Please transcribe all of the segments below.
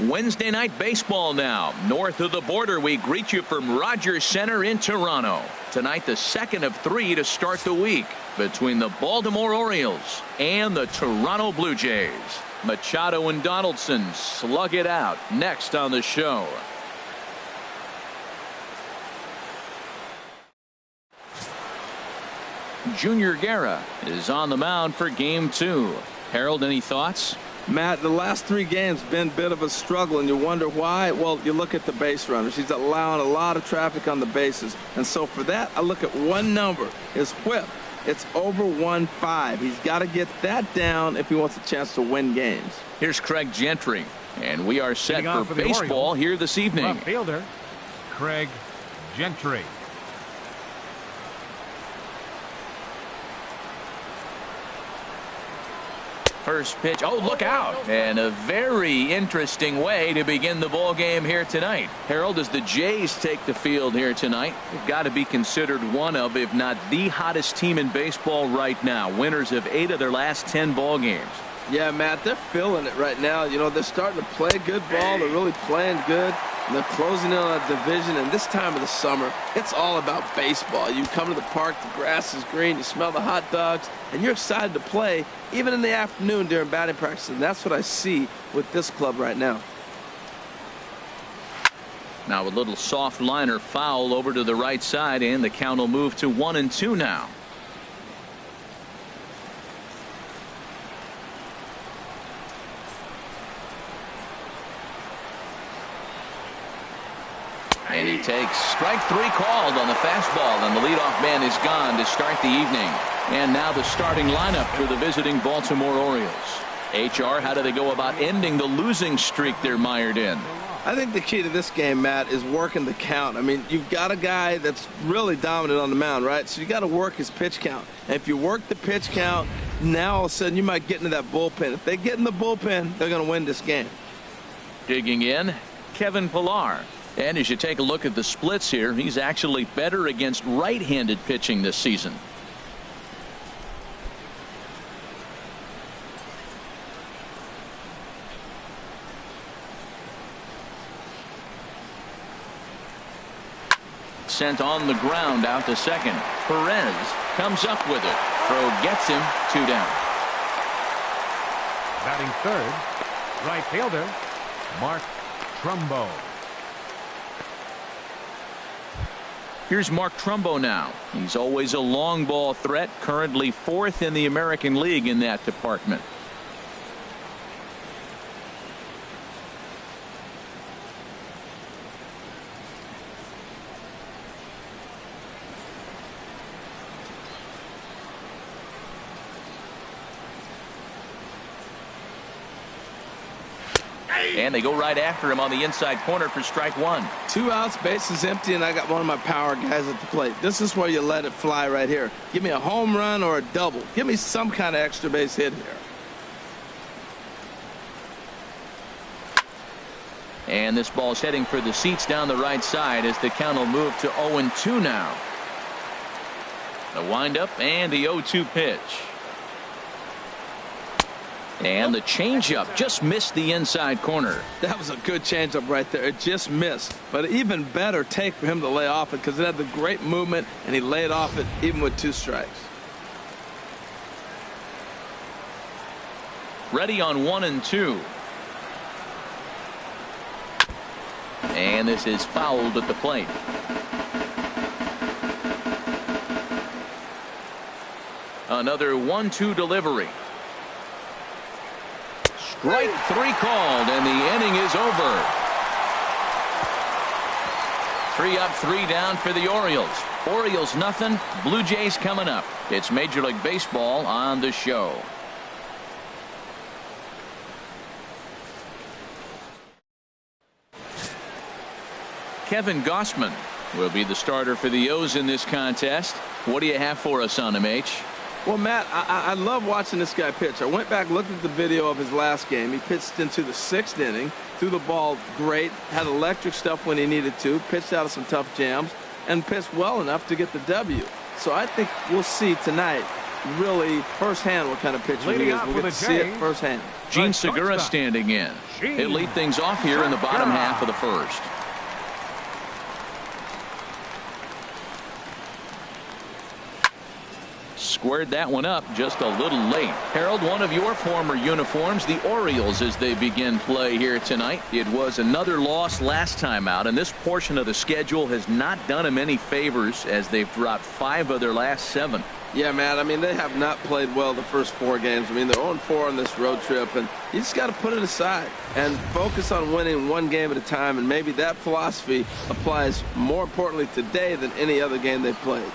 Wednesday night baseball now. North of the border, we greet you from Rogers Center in Toronto. Tonight, the second of 3 to start the week between the Baltimore Orioles and the Toronto Blue Jays. Machado and Donaldson slug it out next on the show. Junior Guerra is on the mound for game 2. Harold, any thoughts? Matt, the last 3 games been a bit of a struggle, and you wonder why. Well, you look at the base runners. He's allowing a lot of traffic on the bases, and so for that, I look at one number, his whip. It's over 1.5. He's got to get that down if he wants a chance to win games. Here's Craig Gentry, and we are set for baseball Orioles. Here this evening. Left fielder, Craig Gentry. First pitch. Oh, look out. And a very interesting way to begin the ball game here tonight. Harold, as the Jays take the field here tonight, they've got to be considered one of, if not the hottest team in baseball right now. Winners of 8 of their last 10 ball games. Yeah, Matt, they're feeling it right now. You know, they're starting to play good ball. They're really playing good. And they're closing in on a division. And this time of the summer, it's all about baseball. You come to the park, the grass is green, you smell the hot dogs, and you're excited to play, even in the afternoon during batting practice. And that's what I see with this club right now. Now a little soft liner foul over to the right side, and the count will move to 1-2 now. And he takes strike 3 called on the fastball, and the leadoff man is gone to start the evening. And now the starting lineup for the visiting Baltimore Orioles. HR, how do they go about ending the losing streak they're mired in? I think the key to this game, Matt, is working the count. I mean, you've got a guy that's really dominant on the mound, right? So you got to work his pitch count. And if you work the pitch count, now all of a sudden you might get into that bullpen. If they get in the bullpen, they're going to win this game. Digging in, Kevin Pillar. And as you take a look at the splits here, he's actually better against right-handed pitching this season. Sent on the ground out to second. Perez comes up with it. Throw gets him 2 down. Batting third, right fielder, Mark Trumbo. Here's Mark Trumbo now. He's always a long ball threat, currently 4th in the American League in that department. And they go right after him on the inside corner for strike 1. 2 outs, bases empty, and I got one of my power guys at the plate. This is where you let it fly right here. Give me a home run or a double. Give me some kind of extra base hit here. And this ball's heading for the seats down the right side as the count will move to 0-2 now. The windup and the 0-2 pitch. And the changeup just missed the inside corner. That was a good changeup right there. It just missed. But even better take for him to lay off it because it had the great movement, and he laid off it even with 2 strikes. Ready on 1-2. And this is fouled at the plate. Another 1-2 delivery. Strike 3 called, and the inning is over. 3 up, 3 down for the Orioles. Orioles nothing. Blue Jays coming up. It's Major League Baseball on the show. Kevin Gausman will be the starter for the O's in this contest. What do you have for us on him, H? Well, Matt, I love watching this guy pitch. I went back, looked at the video of his last game. He pitched into the 6th inning, threw the ball great, had electric stuff when he needed to, pitched out of some tough jams, and pitched well enough to get the W. So I think we'll see tonight really firsthand what kind of pitcher he Leading is. off We'll with get to a see J. it firsthand. Gene Segura standing in. He'll lead things off here in the bottom half of the first. Squared that one up just a little late. Harold, one of your former uniforms, the Orioles, as they begin play here tonight. It was another loss last time out, and this portion of the schedule has not done them any favors as they've dropped 5 of their last 7. Yeah, Matt, I mean, they have not played well the first 4 games. I mean, they're 0-4 on this road trip, and you just got to put it aside and focus on winning one game at a time, and maybe that philosophy applies more importantly today than any other game they've played.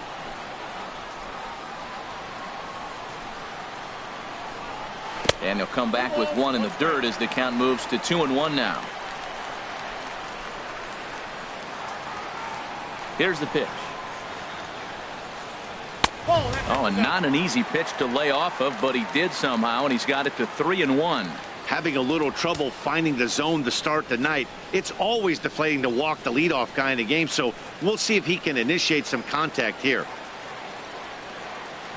And he'll come back with 1 in the dirt as the count moves to 2-1 now. Here's the pitch. Oh, and not an easy pitch to lay off of, but he did somehow, and he's got it to 3-1. Having a little trouble finding the zone to start the night. It's always deflating to walk the leadoff guy in the game, so we'll see if he can initiate some contact here.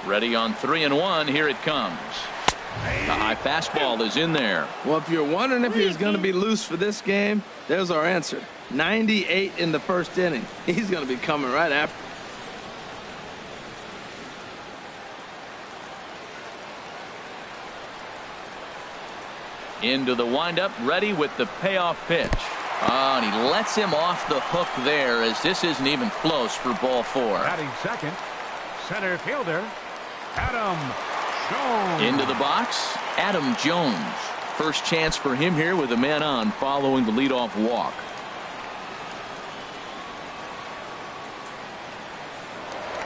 Ready on 3-1. Here it comes. The high fastball is in there. Well, if you're wondering if he's going to be loose for this game, there's our answer. 98 in the first inning. He's going to be coming right after. Into the windup, ready with the payoff pitch. Oh, and he lets him off the hook there as this isn't even close for ball 4. Batting second, center fielder, Adam Jones. Into the box, Adam Jones. First chance for him here with a man on following the leadoff walk.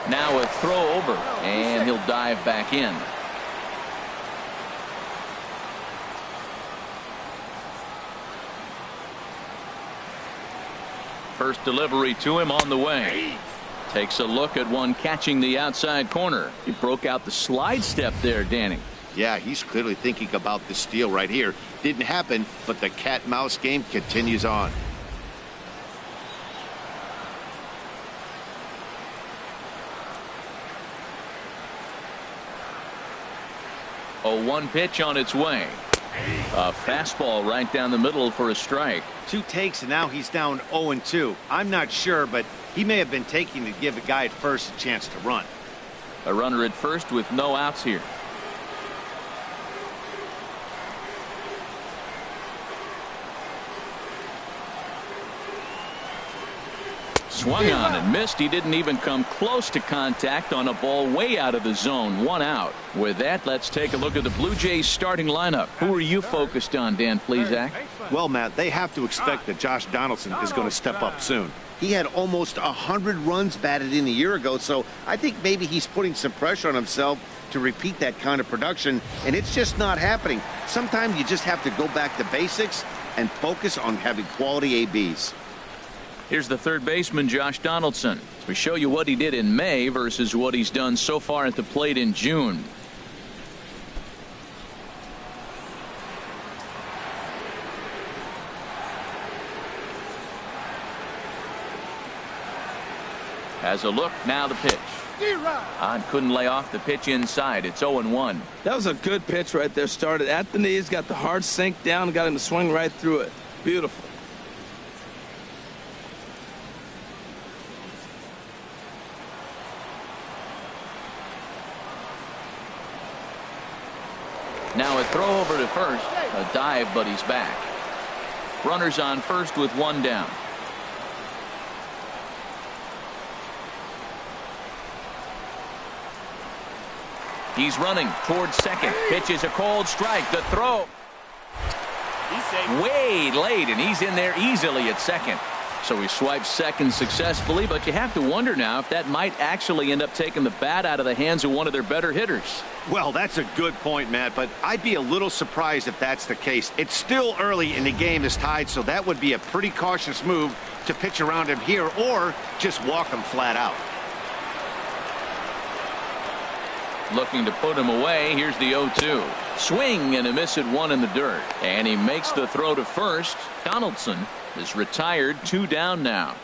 Now a throw over, and he'll dive back in. First delivery to him on the way. Takes a look at one catching the outside corner. He broke out the slide step there, Danny. Yeah, he's clearly thinking about the steal right here. Didn't happen, but the cat-mouse game continues on. A 1 pitch on its way. A fastball right down the middle for a strike. 2 takes, and now he's down 0-2. I'm not sure, but he may have been taking to give the guy at first a chance to run. A runner at first with no outs here. Swung on and missed. He didn't even come close to contact on a ball way out of the zone. 1 out. With that, let's take a look at the Blue Jays starting lineup. Who are you focused on, Dan Plesac? Well, Matt, they have to expect that Josh Donaldson is going to step up soon. He had almost 100 runs batted in a year ago, so I think maybe he's putting some pressure on himself to repeat that kind of production, and it's just not happening. Sometimes you just have to go back to basics and focus on having quality ABs. Here's the third baseman, Josh Donaldson. We show you what he did in May versus what he's done so far at the plate in June. Has a look, now the pitch. On couldn't lay off the pitch inside. It's 0-1. That was a good pitch right there. Started at the knees, got the hard sink down, got him to swing right through it. Beautiful. Now a throw over to first. A dive, but he's back. Runners on first with 1 down. He's running towards second. Pitch is a cold strike. The throw. Way late, and he's in there easily at second. So he swipes second successfully, but you have to wonder now if that might actually end up taking the bat out of the hands of one of their better hitters. Well, that's a good point, Matt, but I'd be a little surprised if that's the case. It's still early and the game is tied, so that would be a pretty cautious move to pitch around him here or just walk him flat out. Looking to put him away. Here's the 0-2. Swing and a miss at 1 in the dirt. And he makes the throw to first. Donaldson is retired, 2 down now.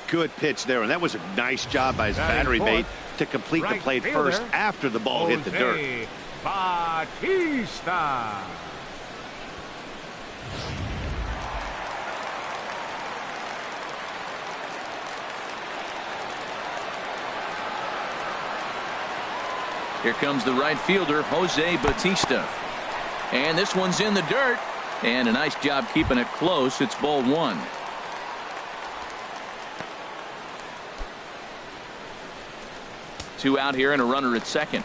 Good pitch there, and that was a nice job by his battery mate to complete the play first after the ball hit the dirt. Batista. Here comes the right fielder, Jose Batista. And this one's in the dirt. And a nice job keeping it close. It's ball one. Two out here and a runner at second.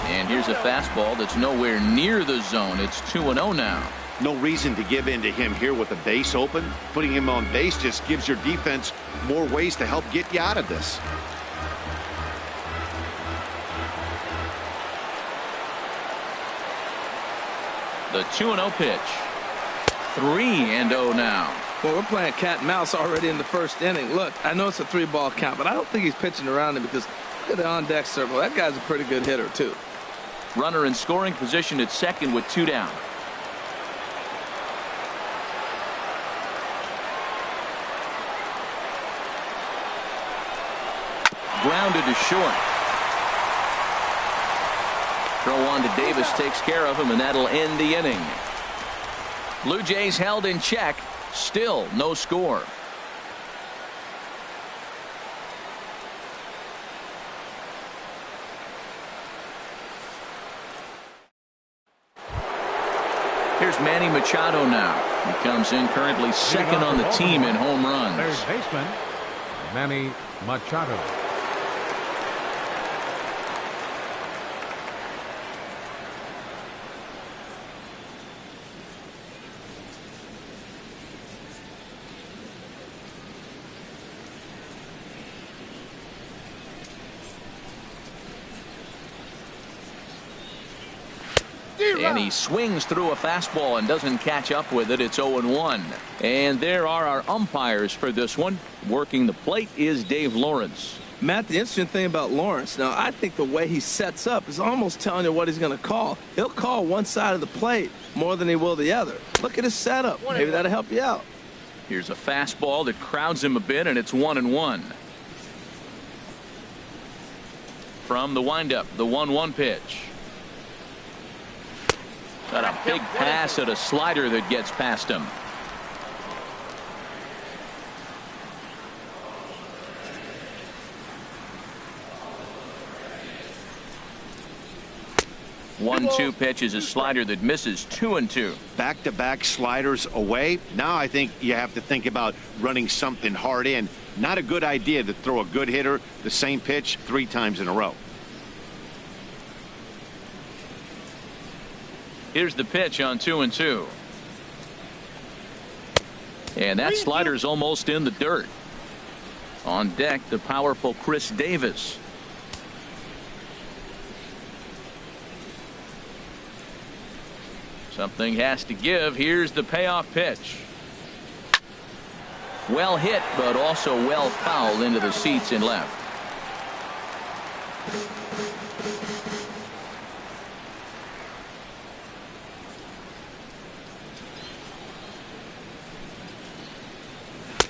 And here's a fastball that's nowhere near the zone. It's 2-0 now. No reason to give in to him here with the base open. Putting him on base just gives your defense more ways to help get you out of this. The 2-0 pitch. 3-0 now. Well, we're playing cat and mouse already in the first inning. Look, I know it's a 3-ball count, but I don't think he's pitching around him because look at the on-deck circle. That guy's a pretty good hitter, too. Runner in scoring position at second with 2 down. Grounded to short. Throw on to Davis takes care of him, and that'll end the inning. Blue Jays held in check. Still no score. Here's Manny Machado now. He comes in currently second on the team in home runs. Third baseman, Manny Machado. And he swings through a fastball and doesn't catch up with it. It's 0-1. And there are our umpires for this one. Working the plate is Dave Lawrence. Matt, the interesting thing about Lawrence, now I think the way he sets up is almost telling you what he's going to call. He'll call one side of the plate more than he will the other. Look at his setup. Maybe that'll help you out. Here's a fastball that crowds him a bit, and it's 1-1. From the windup, the 1-1 pitch. Got a big pass at a slider that gets past him. One-two pitch is a slider that misses 2-2. Back-to-back sliders away. Now I think you have to think about running something hard in. Not a good idea to throw a good hitter the same pitch 3 times in a row. Here's the pitch on 2-2. And that slider's almost in the dirt. On deck, the powerful Chris Davis. Something has to give. Here's the payoff pitch. Well hit, but also well fouled into the seats in left.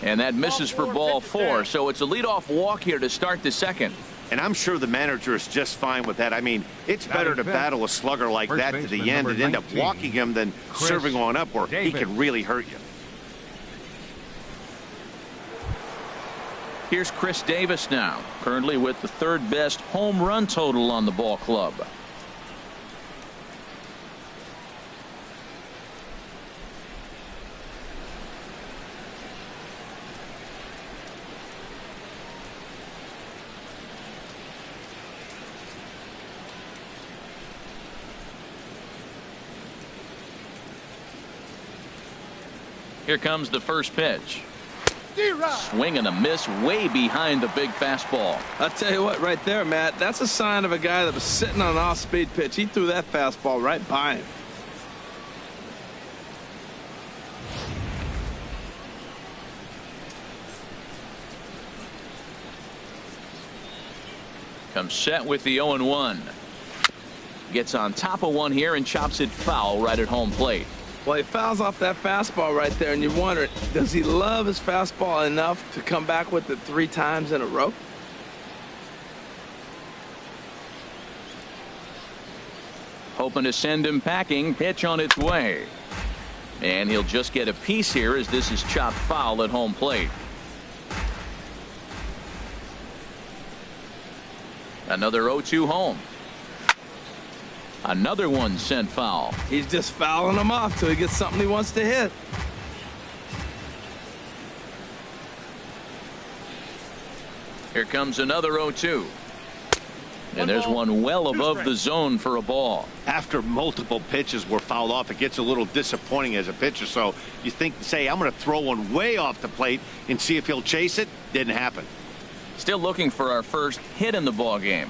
And that misses for ball 4, so it's a leadoff walk here to start the second. And I'm sure the manager is just fine with that. I mean, it's better to battle a slugger like that to the end and end up walking him than serving on up where he could really hurt you. Here's Chris Davis now, currently with the 3rd best home run total on the ball club. Here comes the first pitch. Swing and a miss way behind the big fastball. I'll tell you what, right there, Matt, that's a sign of a guy that was sitting on an off-speed pitch. He threw that fastball right by him. Comes set with the 0-1. Gets on top of one here and chops it foul right at home plate. Well, he fouls off that fastball right there, and you wonder, does he love his fastball enough to come back with it 3 times in a row? Hoping to send him packing. Pitch on its way. And he'll just get a piece here as this is chopped foul at home plate. Another 0-2 home. Another one sent foul. He's just fouling them off till he gets something he wants to hit. Here comes another 0-2. And there's one well above the zone for a ball. After multiple pitches were fouled off, it gets a little disappointing as a pitcher. So you say, I'm going to throw one way off the plate and see if he'll chase it. Didn't happen. Still looking for our first hit in the ball game.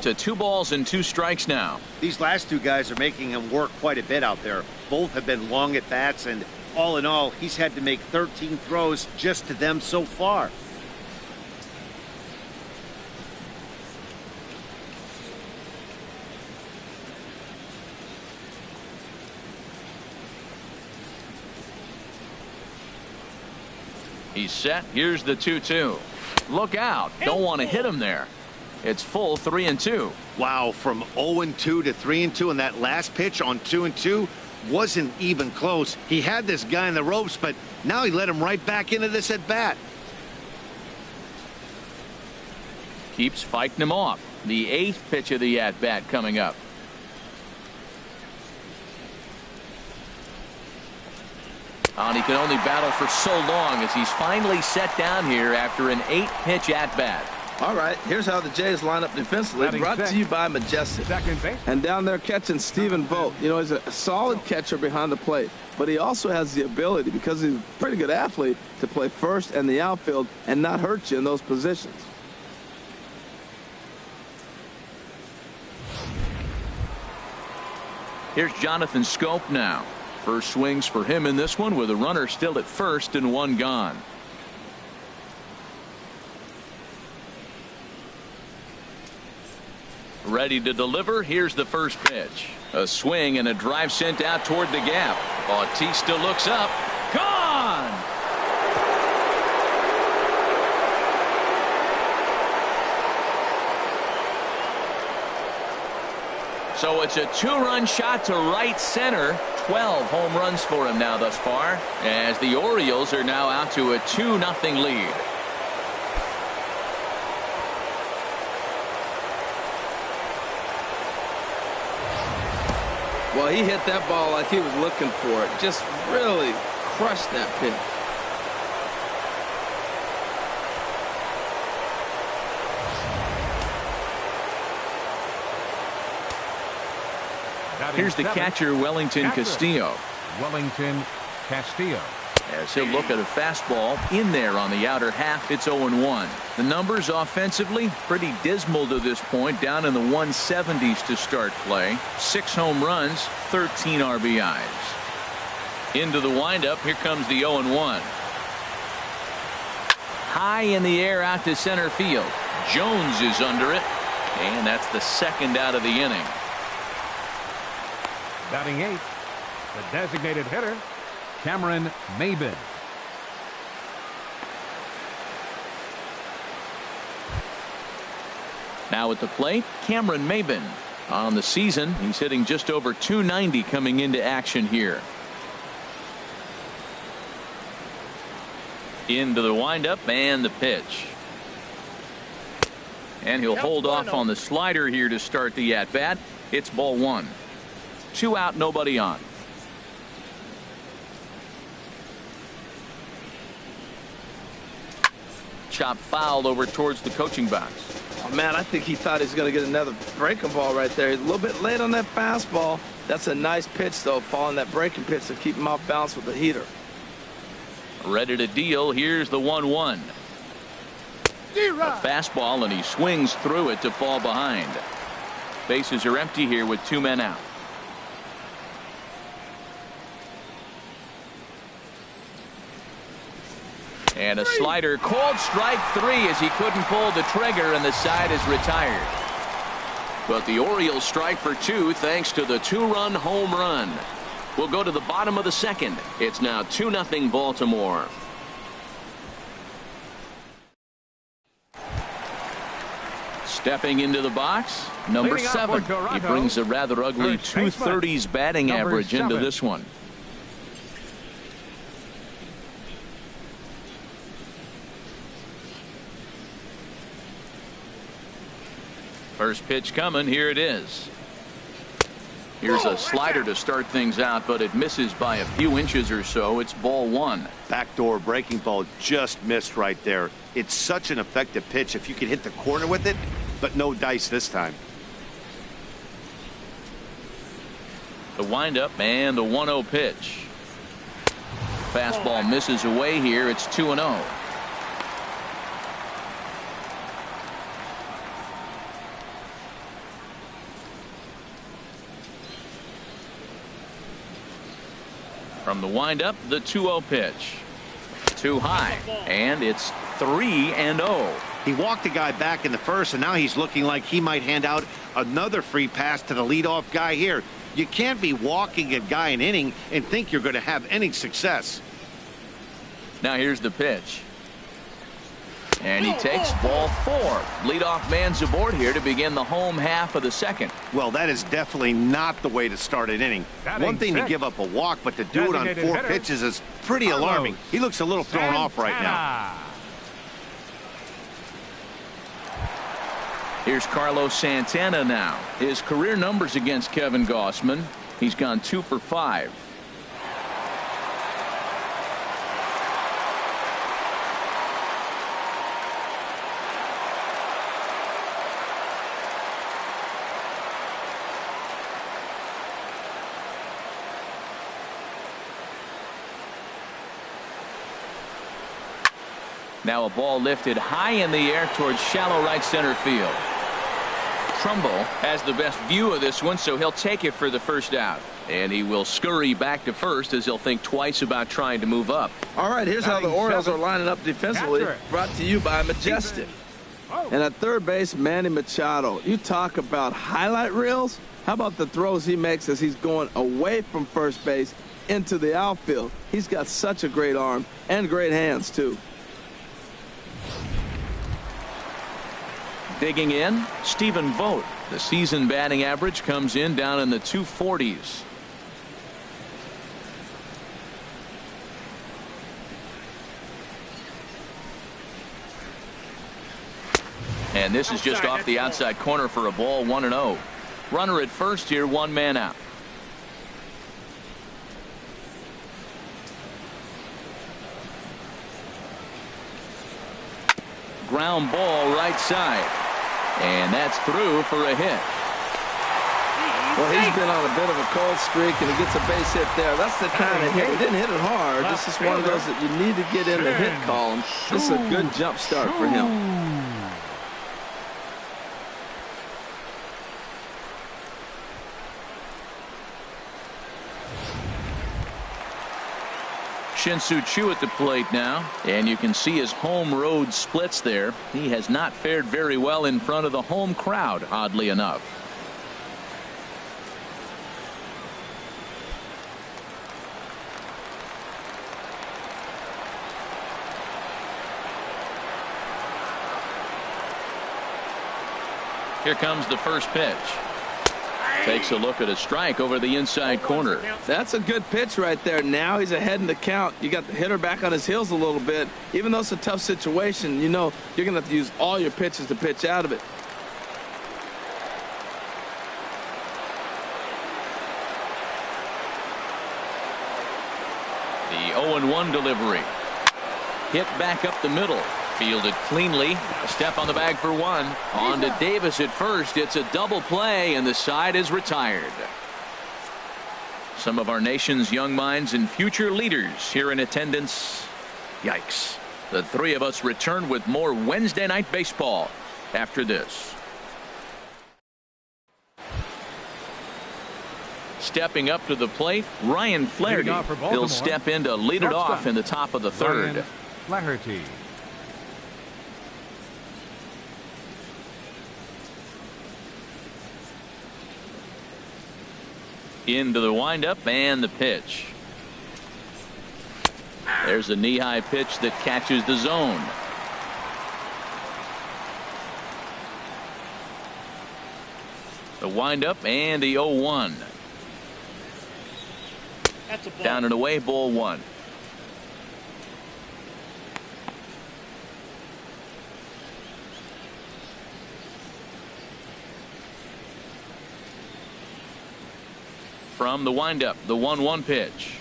To 2 balls and 2 strikes now. These last 2 guys are making him work quite a bit out there. Both have been long at bats, and all in all, he's had to make 13 throws just to them so far. He's set. Here's the 2-2. Look out. Don't want to hit him there. It's full 3-2. Wow, from 0-2 to 3-2, and that last pitch on 2-2 wasn't even close. He had this guy in the ropes, but now he let him right back into this at bat. Keeps fighting him off. The 8th pitch of the at bat coming up. And he can only battle for so long as he's finally set down here after an 8-pitch at bat. All right, here's how the Jays line up defensively. Brought to you by Majestic. And down there catching Stephen Vogt. You know, he's a solid catcher behind the plate, but he also has the ability, because he's a pretty good athlete, to play first and the outfield and not hurt you in those positions. Here's Jonathan Scope now. First swings for him in this one with a runner still at first and 1 gone. Ready to deliver. Here's the first pitch. A swing and a drive sent out toward the gap. Bautista looks up. Gone! So it's a 2-run shot to right center. 12 home runs for him now thus far, as the Orioles are now out to a 2-0 lead. Well, he hit that ball like he was looking for it. Just really crushed that pitch. Here's the catcher, Wellington Castillo. Wellington Castillo. As he'll look at a fastball in there on the outer half. It's 0-1. The numbers offensively pretty dismal to this point, down in the 170s to start play. 6 home runs, 13 RBIs. Into the windup. Here comes the 0-1. High in the air out to center field. Jones is under it, and that's the 2nd out of the inning. Batting 8th, the designated hitter, Cameron Maybin. Now at the plate, Cameron Maybin. On the season, he's hitting just over .290 coming into action here. Into the windup and the pitch. And he'll hold off on the slider here to start the at-bat. It's ball 1. 2 out, nobody on. Chop foul over towards the coaching box. Oh, man, I think he thought he was going to get another breaking ball right there. He's a little bit late on that fastball. That's a nice pitch, though, following that breaking pitch to keep him off balance with the heater. Ready to deal. Here's the 1-1. A fastball, and he swings through it to fall behind. Bases are empty here with 2 men out. And a slider, called strike 3 as he couldn't pull the trigger, and the side is retired. But the Orioles strike for 2 thanks to the 2-run home run. We'll go to the bottom of the second. It's now 2-0 Baltimore. Stepping into the box, number 7. He brings a rather ugly 230s batting average into this one. First pitch coming. Here it is. Here's a slider to start things out, but it misses by a few inches or so. It's ball 1. Backdoor breaking ball just missed right there. It's such an effective pitch if you can hit the corner with it, but no dice this time. The windup and the 1-0 pitch. Fastball misses away here. It's 2-0. From the windup, the 2-0 pitch. Too high, and it's 3-0. He walked the guy back in the first, and now he's looking like he might hand out another free pass to the leadoff guy here. You can't be walking a guy an inning and think you're going to have any success. Now here's the pitch. And he takes ball 4. Leadoff man's aboard here to begin the home half of the second. Well, that is definitely not the way to start an inning. One thing to give up a walk, but to do it on 4 pitches is pretty alarming. He looks a little thrown off right now. Here's Carlos Santana now. His career numbers against Kevin Gausman. He's gone 2 for 5. Now a ball lifted high in the air towards shallow right center field. Trumbull has the best view of this one, so he'll take it for the first out. And he will scurry back to first as he'll think twice about trying to move up. All right, here's how the Orioles are lining up defensively. Brought to you by Majestic. And at third base, Manny Machado. You talk about highlight reels. How about the throws he makes as he's going away from first base into the outfield? He's got such a great arm and great hands, too. Digging in, Stephen Vogt. The season batting average comes in down in the 240s. And this is just off the outside corner for a ball, 1-0. Runner at first here, 1 man out. Ground ball right side. And that's through for a hit. Well, he's been on a bit of a cold streak, and he gets a base hit there. That's the kind of hit. He didn't hit it hard. This is one of those that you need to get in the hit column. This is a good jump start for him. Shin-Soo Choo at the plate now, and you can see his home road splits there. He has not fared very well in front of the home crowd, oddly enough. Here comes the first pitch. Takes a look at a strike over the inside corner. That's a good pitch right there. Now he's ahead in the count. You got the hitter back on his heels a little bit. Even though it's a tough situation, you know you're going to have to use all your pitches to pitch out of it. The 0-1 delivery. Hit back up the middle. Fielded cleanly. A step on the bag for 1. On to Davis at first. It's a double play, and the side is retired. Some of our nation's young minds and future leaders here in attendance. Yikes. The 3 of us return with more Wednesday Night Baseball after this. Stepping up to the plate, Ryan Flaherty. He'll step in to lead it off in the top of the 3rd. Flaherty. Into the windup and the pitch. There's a knee-high pitch that catches the zone. The windup and the 0-1. Down and away, ball one. From the windup, the 1-1 pitch.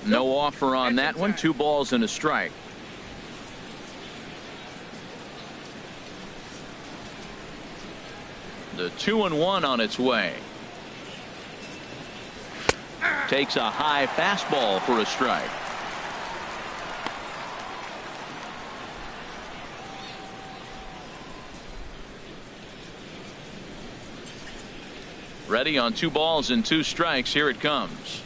No offer on that one. 2 balls and a strike. The 2-1 on its way. Takes a high fastball for a strike. Ready on 2 balls and 2 strikes. Here it comes.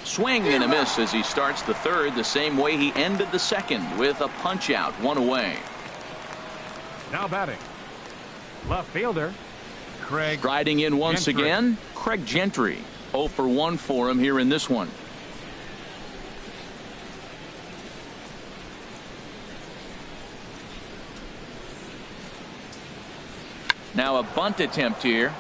Swing and a miss as he starts the third the same way he ended the second, with a punch out, 1 away. Now batting, left fielder Craig. Striding in once Gentry. again, Craig Gentry. 0 for 1 for him here in this one. Now a bunt attempt here.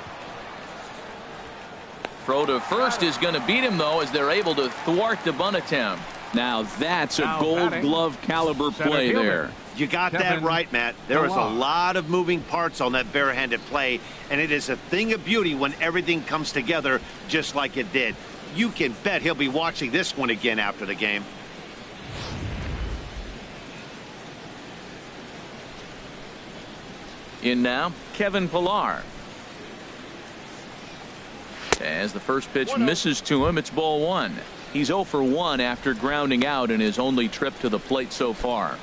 Throw to first is going to beat him, though, as they're able to thwart the bunt attempt. Now that's a Gold Glove caliber play there. You got that right, Matt. There is a lot of moving parts on that barehanded play, and it is a thing of beauty when everything comes together just like it did. You can bet he'll be watching this one again after the game. In now, Kevin Pillar. As the first pitch misses to him, it's ball 1. He's 0 for 1 after grounding out in his only trip to the plate so far.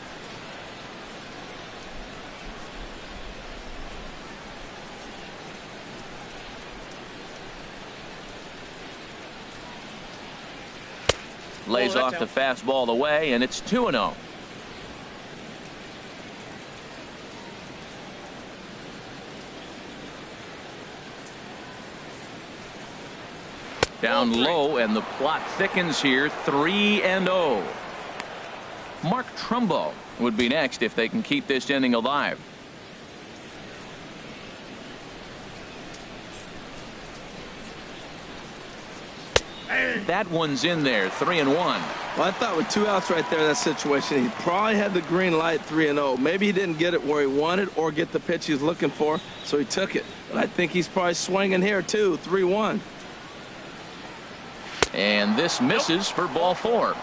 Lays off the fastball away, and it's 2-0. Down low, and the plot thickens here. 3-0. Mark Trumbo would be next if they can keep this inning alive. That one's in there. 3-1. Well, I thought with 2 outs right there in that situation, he probably had the green light. 3-0. Maybe he didn't get it where he wanted or get the pitch he was looking for, so he took it. But I think he's probably swinging here too. 3-1. And this misses for ball 4.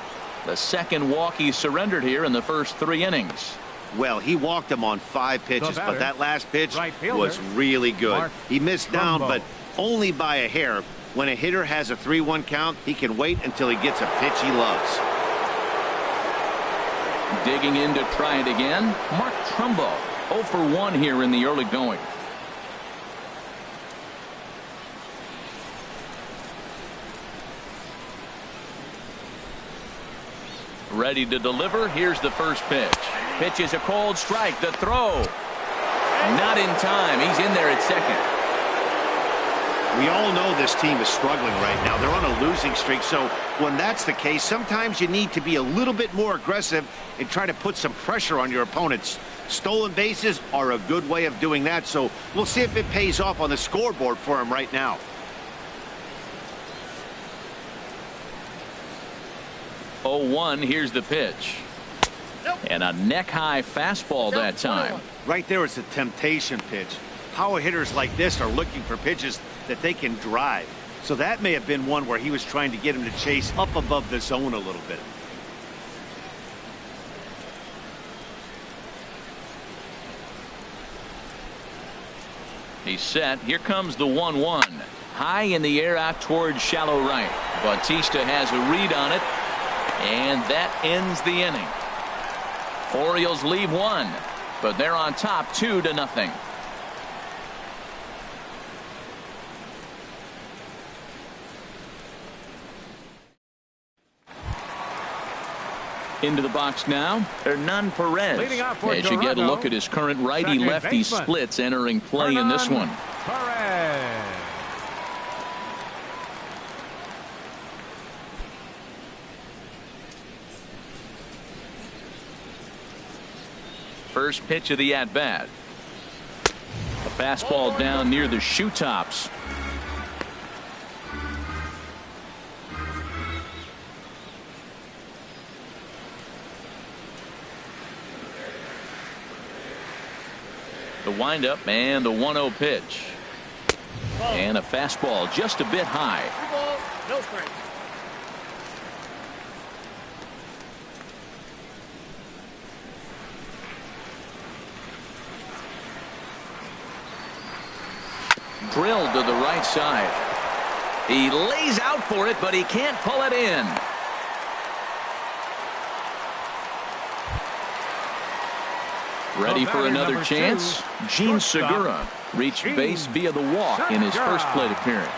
The second walk he surrendered here in the first 3 innings. Well, he walked him on 5 pitches, but that last pitch was really good. Mark He missed down, Trumbo. but only by a hair. When a hitter has a 3-1 count, he can wait until he gets a pitch he loves. Digging in to try it again, Mark Trumbo. 0 for 1 here in the early going. Ready to deliver. Here's the first pitch. Pitch is a cold strike. The throw. Not in time. He's in there at second. We all know this team is struggling right now. They're on a losing streak, so when that's the case, sometimes you need to be a little bit more aggressive and try to put some pressure on your opponents. Stolen bases are a good way of doing that, so we'll see if it pays off on the scoreboard for him right now. Oh, 1. Here's the pitch. And a neck-high fastball that time. Right there is a temptation pitch. Power hitters like this are looking for pitches that they can drive. So that may have been one where he was trying to get him to chase up above the zone a little bit. He's set. Here comes the 1-1. High in the air out towards shallow right. Bautista has a read on it. And that ends the inning. Orioles leave 1, but they're on top 2-0. Into the box now, Hernan Perez. Leading off for As you get a Toronto, look at his current righty-lefty baseman, splits entering play in this one. Perez. First pitch of the at-bat. A fastball down near the shoe tops. The windup and the 1-0 pitch. And a fastball just a bit high. No strike. Drilled to the right side. He lays out for it, but he can't pull it in. Ready for another chance? Gene Segura reached base via the walk in his first plate appearance.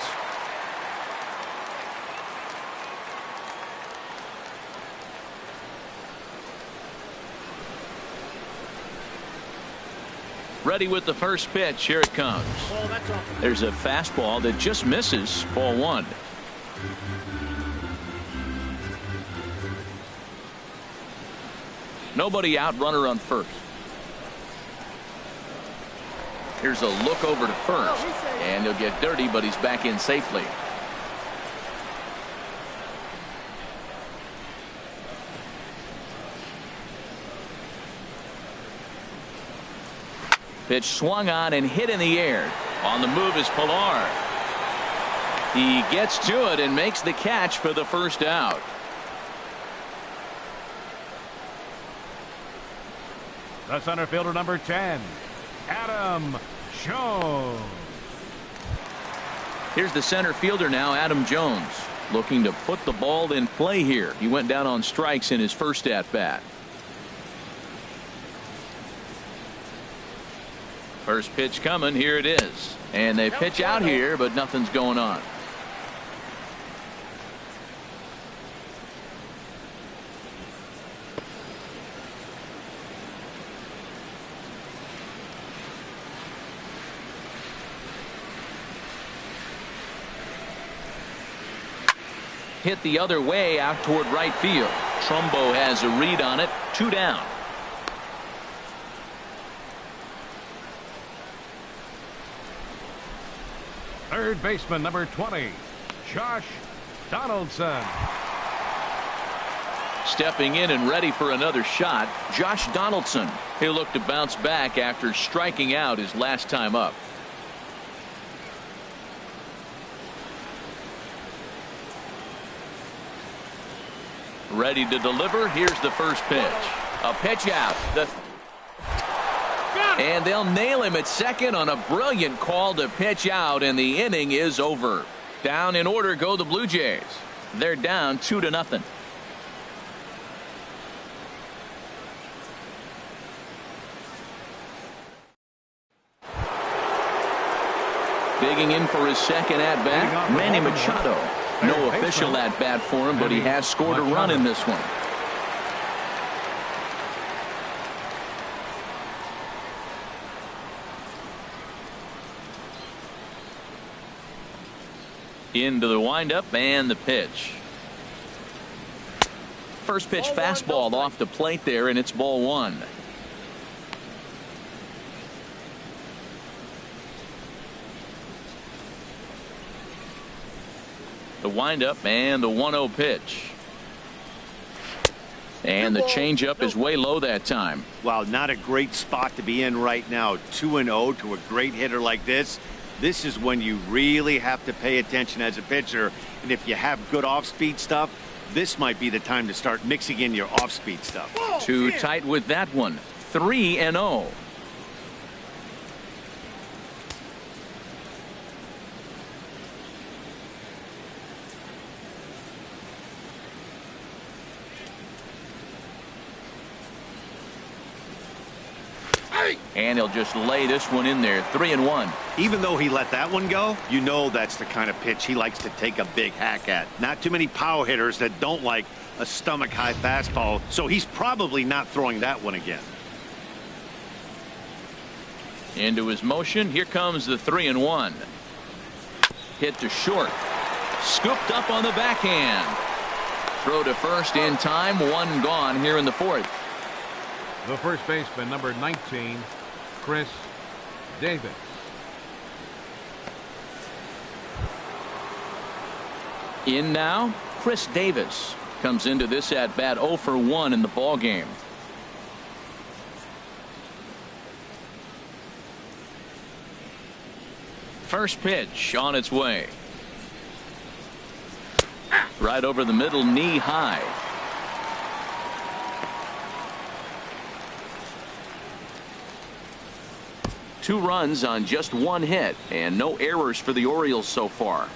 Ready with the first pitch. Here it comes. There's a fastball that just misses. Ball one. Nobody out, runner on first. Here's a look over to first, and he'll get dirty, but he's back in safely. Pitch swung on and hit in the air. On the move is Pilar. He gets to it and makes the catch for the first out. The center fielder, number 10, Adam Jones. Here's the center fielder now, Adam Jones, looking to put the ball in play here. He went down on strikes in his first at bat. First pitch coming. Here it is. And they pitch out here, but nothing's going on. Hit the other way out toward right field. Trumbo has a read on it. 2 down. Third baseman, number 20, Josh Donaldson. Stepping in and ready for another shot, Josh Donaldson. He'll look to bounce back after striking out his last time up. Ready to deliver. Here's the first pitch. A pitch out. And they'll nail him at second on a brilliant call to pitch out, and the inning is over. Down in order go the Blue Jays. They're down 2-0. Digging in for his second at bat, Manny Machado. No official at bat for him, but he has scored a run in this one. Into the windup and the pitch. First pitch fastball off the plate there, and it's ball one. The windup and the 1-0 pitch. And the changeup is way low that time. Wow, not a great spot to be in right now. 2-0 to a great hitter like this. This is when you really have to pay attention as a pitcher. And if you have good off-speed stuff, this might be the time to start mixing in your off-speed stuff. Too tight with that one. 3-0. And he'll just lay this one in there. 3-1. Even though he let that one go, you know that's the kind of pitch he likes to take a big hack at. Not too many power hitters that don't like a stomach-high fastball, so he's probably not throwing that one again. Into his motion. Here comes the 3-1. Hit to short. Scooped up on the backhand. Throw to first in time. One gone here in the fourth. The first baseman, number 19, Chris Davis. In now, Chris Davis comes into this at bat 0 for 1 in the ball game. First pitch on its way. Right over the middle, knee high. Two runs on just one hit and no errors for the Orioles so far.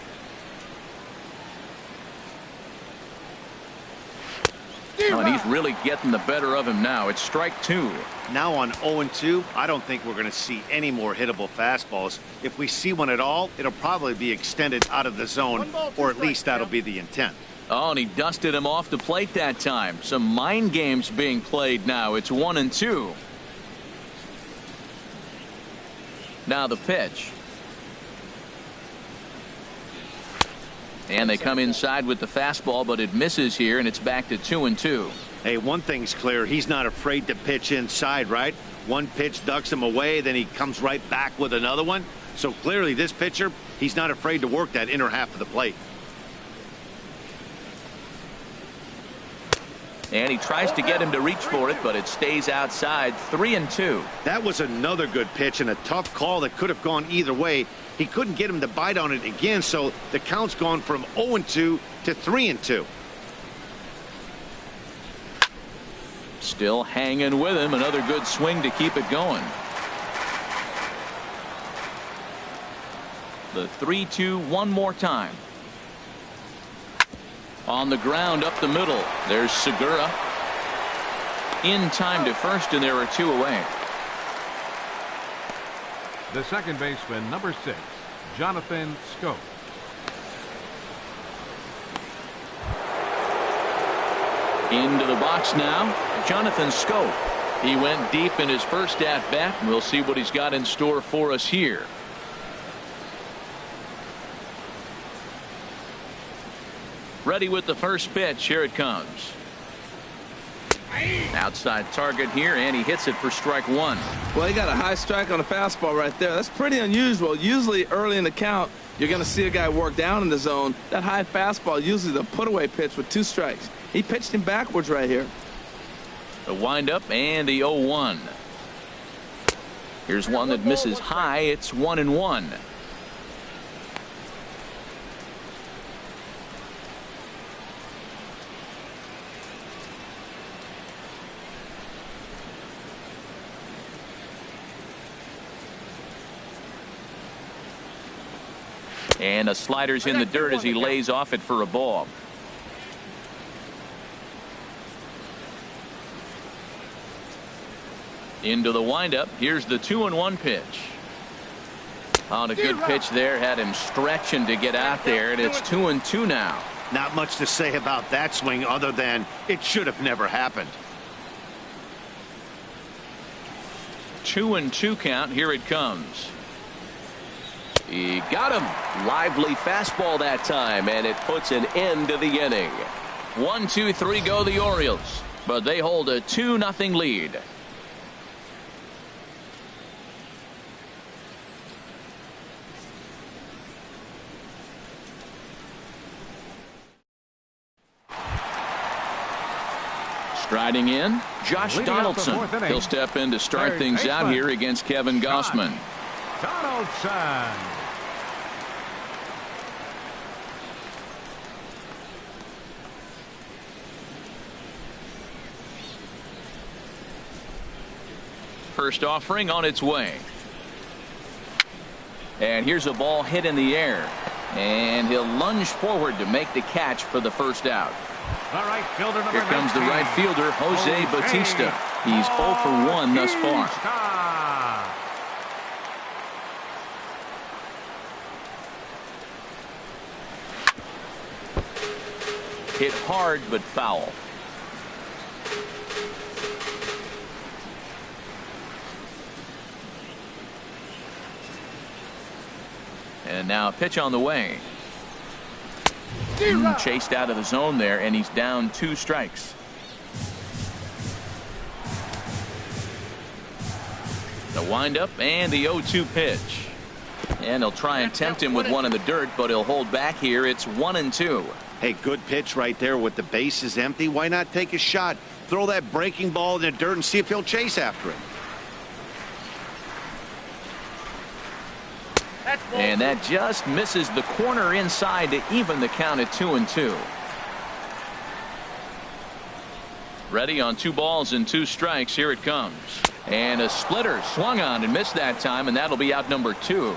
Oh, and he's really getting the better of him now. It's strike 2. Now on 0-2, I don't think we're going to see any more hittable fastballs. If we see one at all, it'll probably be extended out of the zone, or at least that'll be the intent. Oh, and he dusted him off the plate that time. Some mind games being played now. It's 1-2. Now the pitch. And they come inside with the fastball, but it misses here, and it's back to 2-2. Hey, one thing's clear. He's not afraid to pitch inside, right? One pitch ducks him away, then he comes right back with another one. So clearly this pitcher, he's not afraid to work that inner half of the plate. And he tries to get him to reach for it, but it stays outside. 3-2. That was another good pitch and a tough call that could have gone either way. He couldn't get him to bite on it again, so the count's gone from 0-2 to 3-2. Still hanging with him. Another good swing to keep it going. The 3-2 one more time. On the ground up the middle. There's Segura. In time to first, and there are two away. The second baseman, number 6, Jonathan Schoop. Into the box now, Jonathan Schoop. He went deep in his first at bat. We'll see what he's got in store for us here. Ready with the first pitch. Here it comes. Outside target here, and he hits it for strike 1. Well, he got a high strike on a fastball right there. That's pretty unusual. Usually early in the count, you're going to see a guy work down in the zone. That high fastball, usually the put-away pitch with 2 strikes. He pitched him backwards right here. The windup and the 0-1. Here's one that misses high. It's 1-1. And a slider's in the dirt as he lays off it for a ball. Into the windup. Here's the 2-1 pitch. On a good pitch there. Had him stretching to get out there, and it's 2-2 now. Not much to say about that swing other than it should have never happened. 2-2 count. Here it comes. He got him. Lively fastball that time, and it puts an end to the inning. 1-2-3 go the Orioles, but they hold a 2-0 lead. Striding in, Josh Donaldson. He'll step in to start things out here against Kevin Gausman. Donaldson. First offering on its way. And here's a ball hit in the air. And he'll lunge forward to make the catch for the first out. Right fielder, here comes the right fielder, Jose Bautista. He's 0 for 1 thus far. Hit hard but foul. And now a pitch on the way. Chased out of the zone there, and he's down 2 strikes. The windup and the 0-2 pitch. And he'll try and tempt him with one in the dirt, but he'll hold back here. It's 1-2. Hey, good pitch right there with the bases empty. Why not take a shot? Throw that breaking ball in the dirt and see if he'll chase after it. And that just misses the corner inside to even the count at 2-2. Ready on 2 balls and 2 strikes. Here it comes. And a splitter swung on and missed that time, and that'll be out number 2.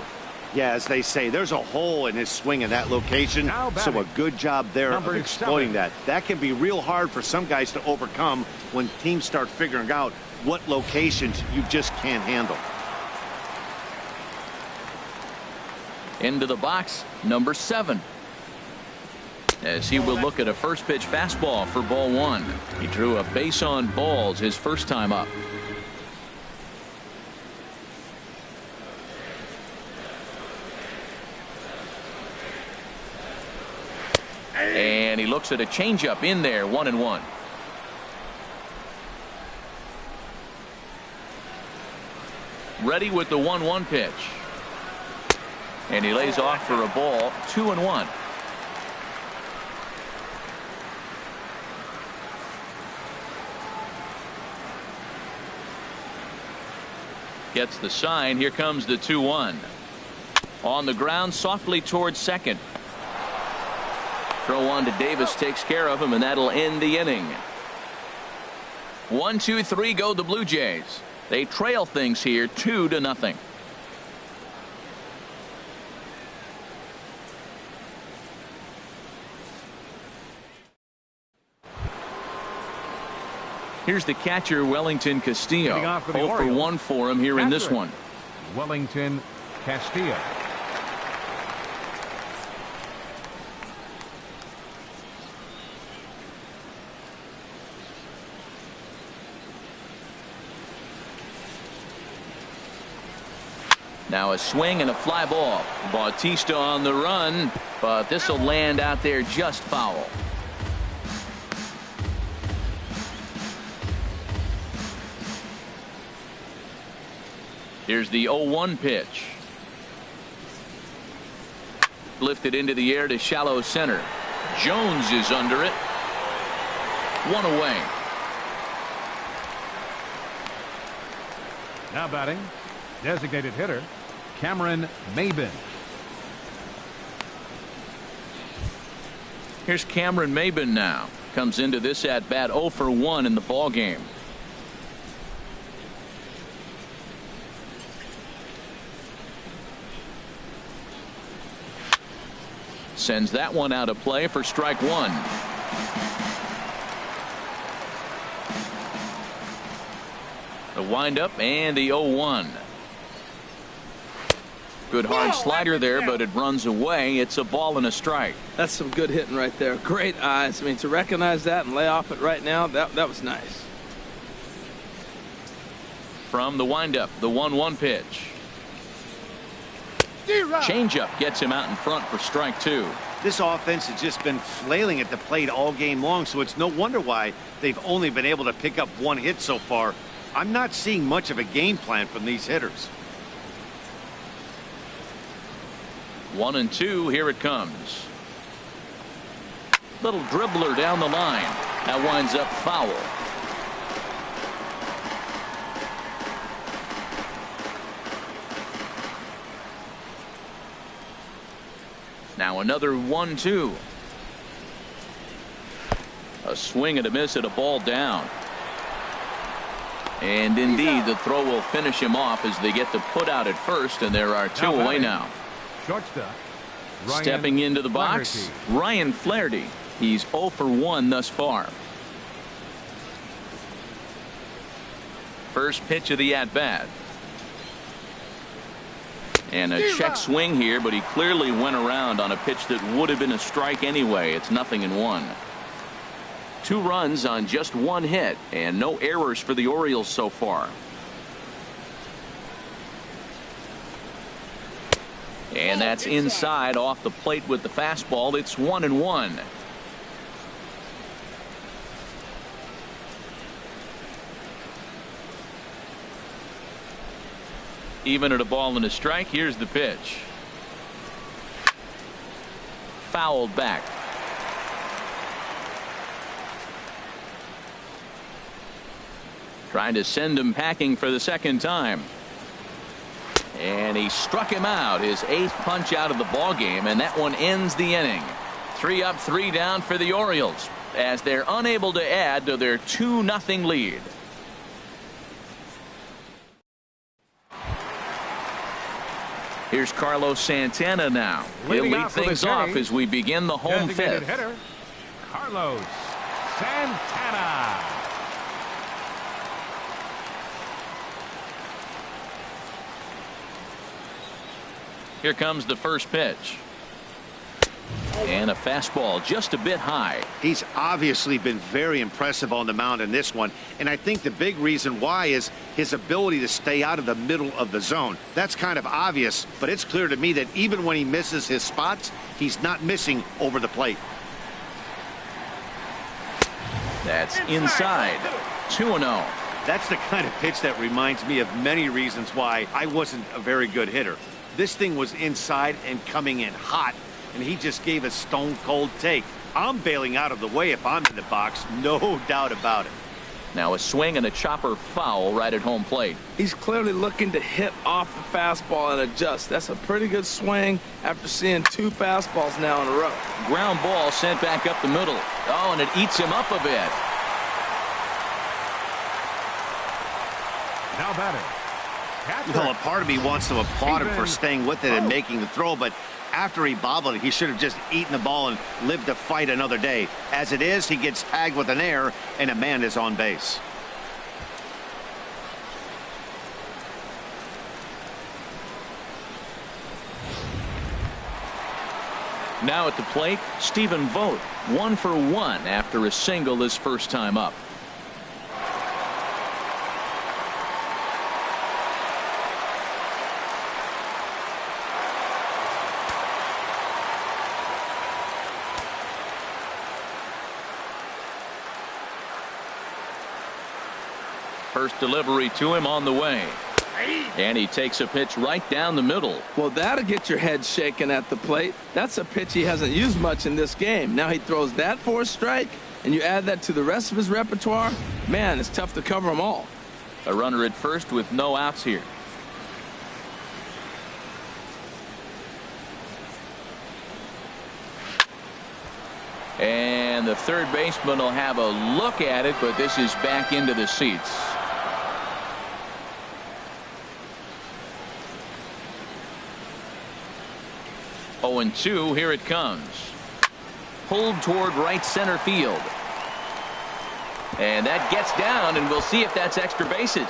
Yeah, as they say, there's a hole in his swing in that location, so a good job there of exploiting that. That can be real hard for some guys to overcome when teams start figuring out what locations you just can't handle. Into the box, number 7. As he will look at a first pitch fastball for ball 1. He drew a base on balls his first time up. And he looks at a changeup in there, 1-1. Ready with the 1-1 pitch. And he lays off for a ball, 2-1. Gets the sign. Here comes the 2-1. On the ground, softly towards second. Throw on to Davis, takes care of him, and that'll end the inning. 1-2-3 go the Blue Jays. They trail things here 2-0. Here's the catcher, Wellington Castillo. 0-for-1 for him here in this one. Wellington Castillo. Now a swing and a fly ball. Bautista on the run, but this will land out there just foul. Here's the 0-1 pitch. Lifted into the air to shallow center. Jones is under it. 1 away. Now batting, designated hitter Cameron Maybin. Here's Cameron Maybin now. Comes into this at bat 0-for-1 in the ball game. Sends that one out of play for strike 1. The windup and the 0-1. Good hard slider there, but it runs away. It's a ball and a strike. That's some good hitting right there. Great eyes. I mean, to recognize that and lay off it right now, that was nice. From the windup, the 1-1 pitch. Changeup gets him out in front for strike 2. This offense has just been flailing at the plate all game long, so it's no wonder why they've only been able to pick up 1 hit so far. I'm not seeing much of a game plan from these hitters. 1-2. Here it comes. Little dribbler down the line. That winds up foul. Now another 1-2. A swing and a miss at a ball down. And indeed, the throw will finish him off as they get the put out at first, and there are 2 away now. Shortstop. Stepping into the box, Ryan Flaherty. He's 0-for-1 thus far. First pitch of the at-bat. And a check swing here, but he clearly went around on a pitch that would have been a strike anyway. It's 0-1. 2 runs on just 1 hit and no errors for the Orioles so far. And that's inside off the plate with the fastball. It's 1-1. Even at a ball and a strike, here's the pitch. Fouled back. Trying to send him packing for the second time. And he struck him out, his 8th punch out of the ball game, and that one ends the inning. 3 up, 3 down for the Orioles as they're unable to add to their 2-0 lead. Here's Carlos Santana now. He'll lead things off as we begin the home fifth. Hitter, Carlos Santana. Here comes the first pitch. And a fastball just a bit high. He's obviously been very impressive on the mound in this one, and I think the big reason why is his ability to stay out of the middle of the zone. That's kind of obvious, but it's clear to me that even when he misses his spots, he's not missing over the plate. That's inside. 2-0. That's the kind of pitch that reminds me of many reasons why I wasn't a very good hitter. This thing was inside and coming in hot, and he just gave a stone-cold take. I'm bailing out of the way if I'm in the box, no doubt about it. Now a swing and a chopper foul right at home plate. He's clearly looking to hit off the fastball and adjust. That's a pretty good swing after seeing 2 fastballs now in a row. Ground ball sent back up the middle. Oh, and it eats him up a bit. Now batting. Well, a part of me wants to applaud him for staying with it and making the throw, but after he bobbled it, he should have just eaten the ball and lived to fight another day. As it is, he gets tagged with an error, and a man is on base. Now at the plate, Stephen Vogt, 1 for 1 after a single his first time up. First delivery to him on the way. And he takes a pitch right down the middle. Well, that'll get your head shaken at the plate. That's a pitch he hasn't used much in this game. Now he throws that for a strike, and you add that to the rest of his repertoire. Man, it's tough to cover them all. A runner at first with no outs here. And the third baseman will have a look at it, but this is back into the seats. 0-2, here it comes. Pulled toward right center field. And that gets down, and we'll see if that's extra bases.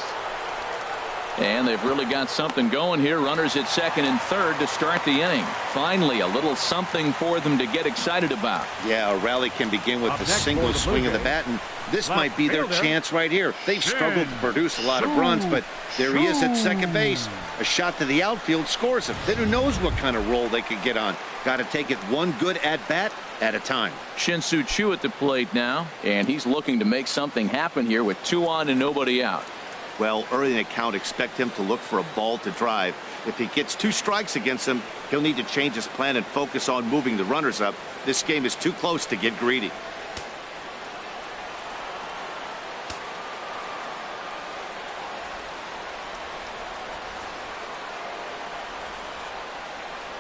And they've really got something going here. Runners at second and third to start the inning. Finally, a little something for them to get excited about. Yeah, a rally can begin with a single swing of the bat, and this might be their chance right here. They've struggled to produce a lot of runs, but there he is at second base. A shot to the outfield scores him. Then who knows what kind of roll they could get on. Got to take it one good at-bat at a time. Shin-Soo Choo at the plate now, and he's looking to make something happen here with 2 on and nobody out. Well, early in the count, expect him to look for a ball to drive. If he gets 2 strikes against him, he'll need to change his plan and focus on moving the runners up. This game is too close to get greedy.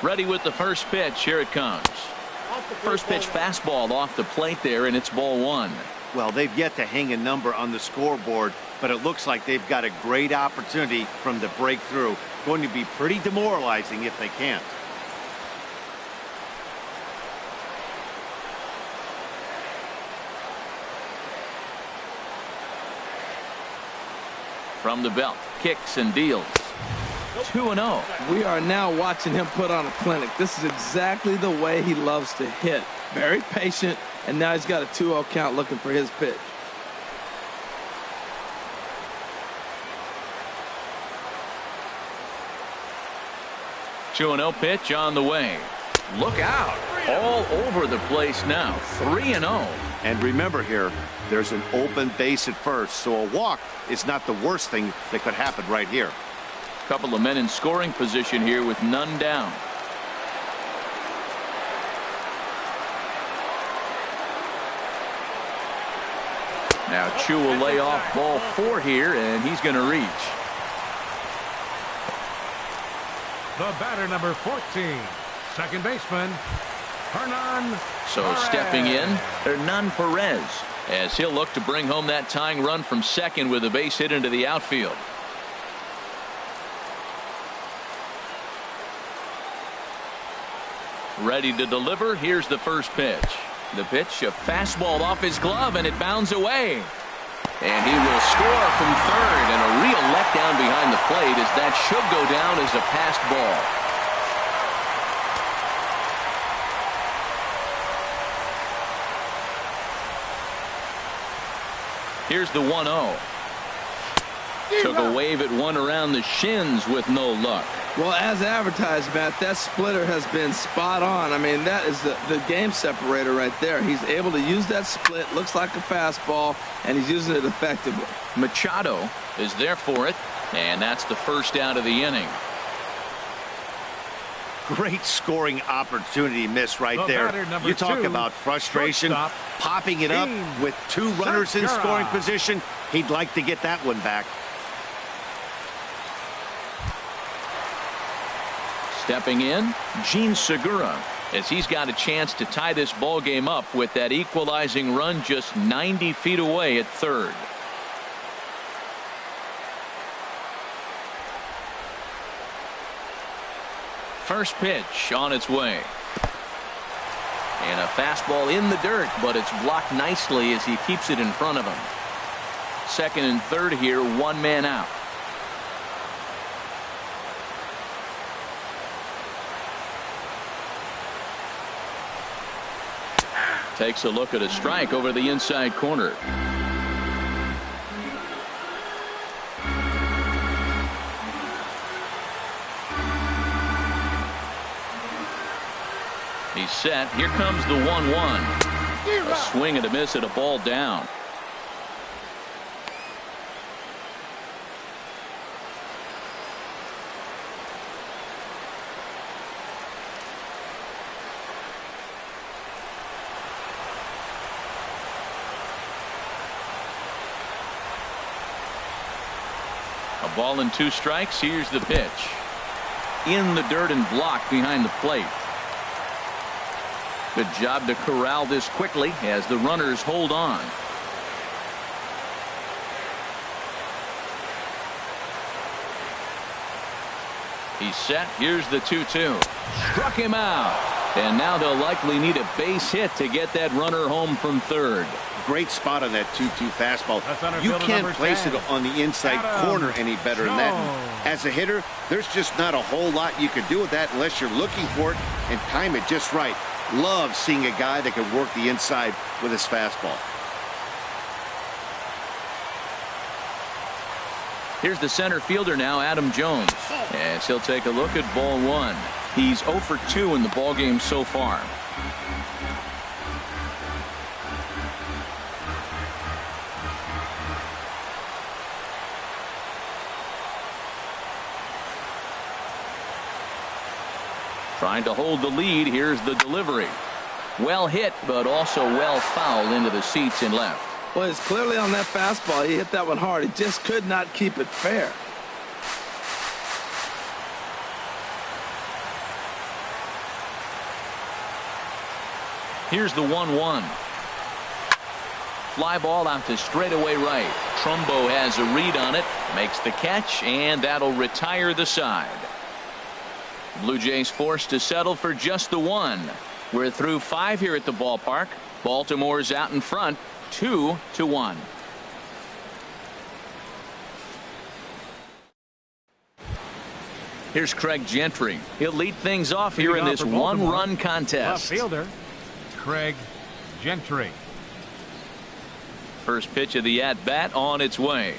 Ready with the first pitch. Here it comes. First pitch fastball off the plate there, and it's ball 1. Well, they've yet to hang a number on the scoreboard, but it looks like they've got a great opportunity from the breakthrough. Going to be pretty demoralizing if they can't. From the belt, kicks and deals. 2-0. We are now watching him put on a clinic. This is exactly the way he loves to hit. Very patient, and now he's got a 2-0 count looking for his pitch. Two 2-0 pitch on the way. Look out. All over the place now. 3-0. And remember here, there's an open base at first, so a walk is not the worst thing that could happen right here. Couple of men in scoring position here with none down. Now Chu will lay off ball 4 here, and he's going to reach. The batter, number 14, second baseman, Hernan. So Perez. stepping in, Hernan Perez, as he'll look to bring home that tying run from second with a base hit into the outfield. Ready to deliver. Here's the first pitch. The pitch, a fastball off his glove, and it bounds away. And he will score from third, and a real letdown behind the plate as that should go down as a passed ball. Here's the 1-0. Took a wave at one around the shins with no luck. Well, as advertised, Matt, that splitter has been spot on. I mean, that is the game separator right there. He's able to use that split, looks like a fastball, and he's using it effectively. Machado is there for it, and that's the first out of the inning. Great scoring opportunity miss right there. You talk about frustration, popping it up with 2 runners in scoring position. He'd like to get that one back. Stepping in, Gene Segura, as he's got a chance to tie this ball game up with that equalizing run just 90 feet away at third. First pitch on its way. And a fastball in the dirt, but it's blocked nicely as he keeps it in front of him. Second and third here, 1 man out. Takes a look at a strike over the inside corner. He's set. Here comes the 1-1. A swing and a miss at a ball down. A ball and 2 strikes. Here's the pitch. In the dirt and blocked behind the plate. Good job to corral this quickly as the runners hold on. He's set. Here's the 2-2. Struck him out. And now they'll likely need a base hit to get that runner home from third. Great spot on that 2-2 fastball. You can't place it on the inside corner any better than that. And as a hitter, there's just not a whole lot you can do with that unless you're looking for it and time it just right. Love seeing a guy that can work the inside with his fastball. Here's the center fielder now, Adam Jones, as he'll take a look at ball 1. He's 0 for 2 in the ballgame so far. Trying to hold the lead. Here's the delivery. Well hit, but also well fouled into the seats and left. Well, it's clearly on that fastball. He hit that one hard. He just could not keep it fair. Here's the 1-1. Fly ball out to straightaway right. Trumbo has a read on it, makes the catch, and that'll retire the side. Blue Jays forced to settle for just the 1. We're through 5 here at the ballpark. Baltimore's out in front, 2-1. Here's Craig Gentry. He'll lead things off here in this one-run contest. Left fielder, Craig Gentry. First pitch of the at-bat on its way.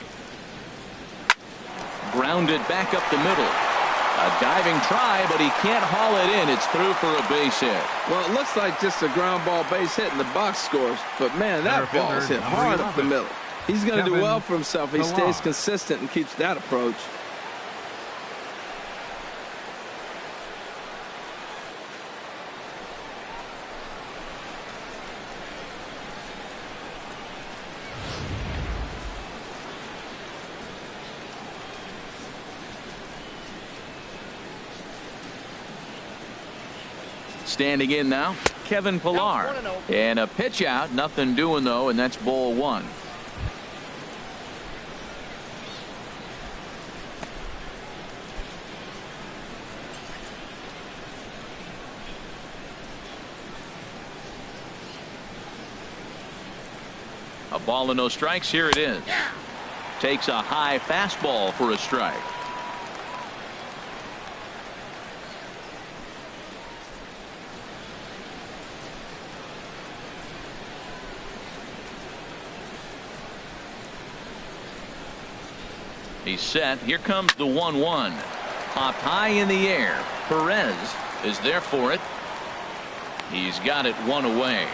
Grounded back up the middle. A diving try, but he can't haul it in. It's through for a base hit. Well, it looks like just a ground ball base hit and the box scores. But, man, that ball is hit hard up the middle. He's going to do well for himself. He stays consistent and keeps that approach. Standing in now, Kevin Pillar. And a pitch out, nothing doing though, and that's ball one. A ball and no strikes. Here it is. Takes a high fastball for a strike. He's set. Here comes the 1-1. Popped high in the air. Perez is there for it. He's got it one away.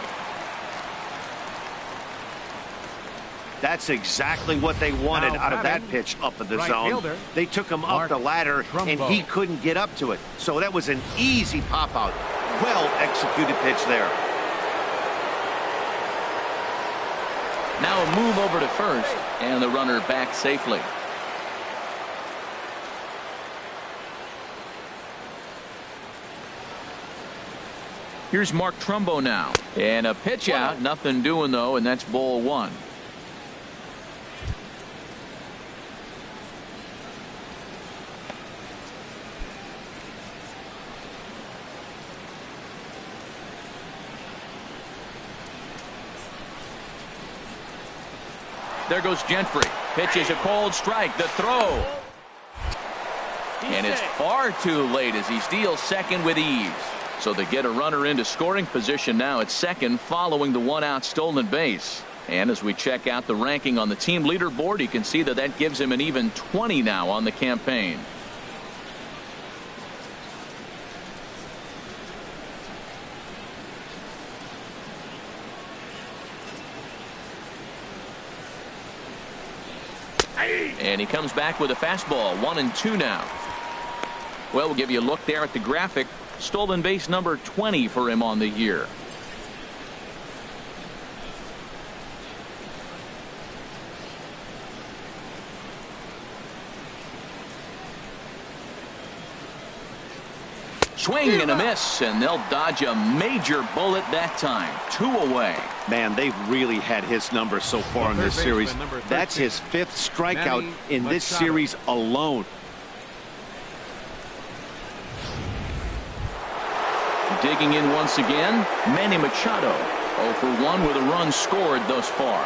That's exactly what they wanted out of that pitch up in the zone. They took him up the ladder, and he couldn't get up to it. So that was an easy pop-out. Well-executed pitch there. Now a move over to first, and the runner back safely. Here's Mark Trumbo now. And a pitch out. Nothing doing, though, and that's ball one. There goes Gentry. Pitch is a cold strike. The throw. And it's far too late as he steals second with ease. So they get a runner into scoring position now at second following the one-out stolen base. And as we check out the ranking on the team leaderboard, you can see that that gives him an even 20 now on the campaign. And he comes back with a fastball. 1-2 now. Well, we'll give you a look there at the graphic. Stolen base number 20 for him on the year. Swing and a miss, and they'll dodge a major bullet that time. 2 away. Man, they've really had his number so far in this series. That's his 5th strikeout in this series alone. Digging in once again, Manny Machado. 0 for 1 with a run scored thus far.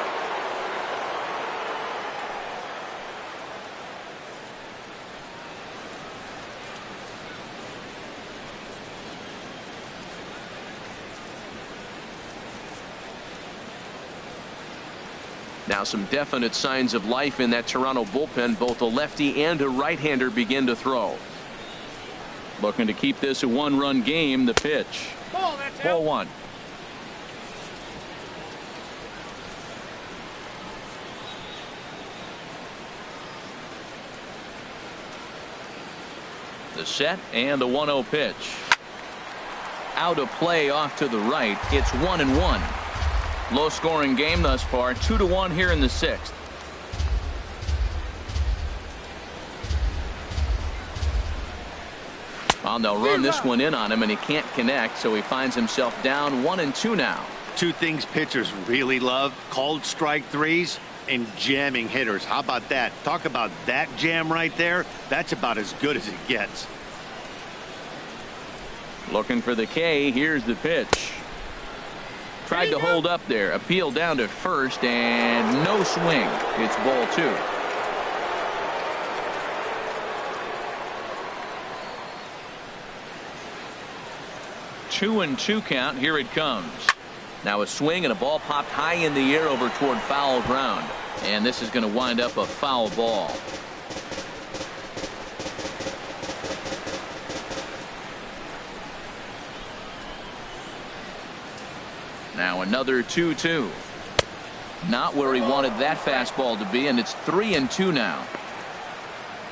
Now some definite signs of life in that Toronto bullpen. Both a lefty and a right-hander begin to throw. Looking to keep this a 1-run game. The pitch. Ball 1. The set and the 1-0 pitch. Out of play off to the right. It's 1-1. Low scoring game thus far. 2-1 here in the 6th. Well, they'll run this one in on him, and he can't connect, so he finds himself down 1-2 now. 2 things pitchers really love: called strike threes and jamming hitters. How about that? Talk about that jam right there. That's about as good as it gets. Looking for the K. Here's the pitch. Tried to hold up there. Appeal down to first, and no swing. It's ball 2. 2-2 count. Here it comes. Now a swing and a ball popped high in the air over toward foul ground. And this is going to wind up a foul ball. Now another 2-2. Not where he wanted that fastball to be, and it's 3-2 now.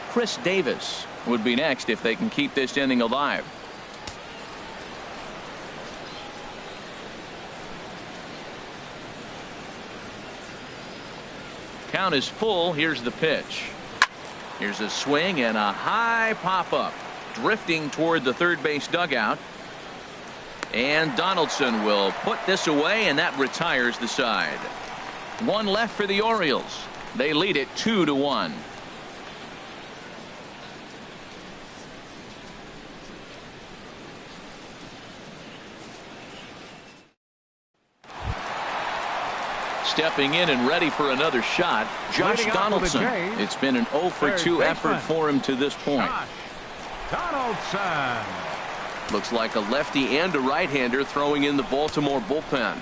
Chris Davis would be next if they can keep this inning alive. Count is full. Here's the pitch. Here's a swing and a high pop up, drifting toward the third base dugout. And Donaldson will put this away, and that retires the side. One left for the Orioles. They lead it 2-1. Stepping in and ready for another shot, Josh Donaldson. It's been an 0-for-2 effort for him to this point. Donaldson. Looks like a lefty and a right-hander throwing in the Baltimore bullpen.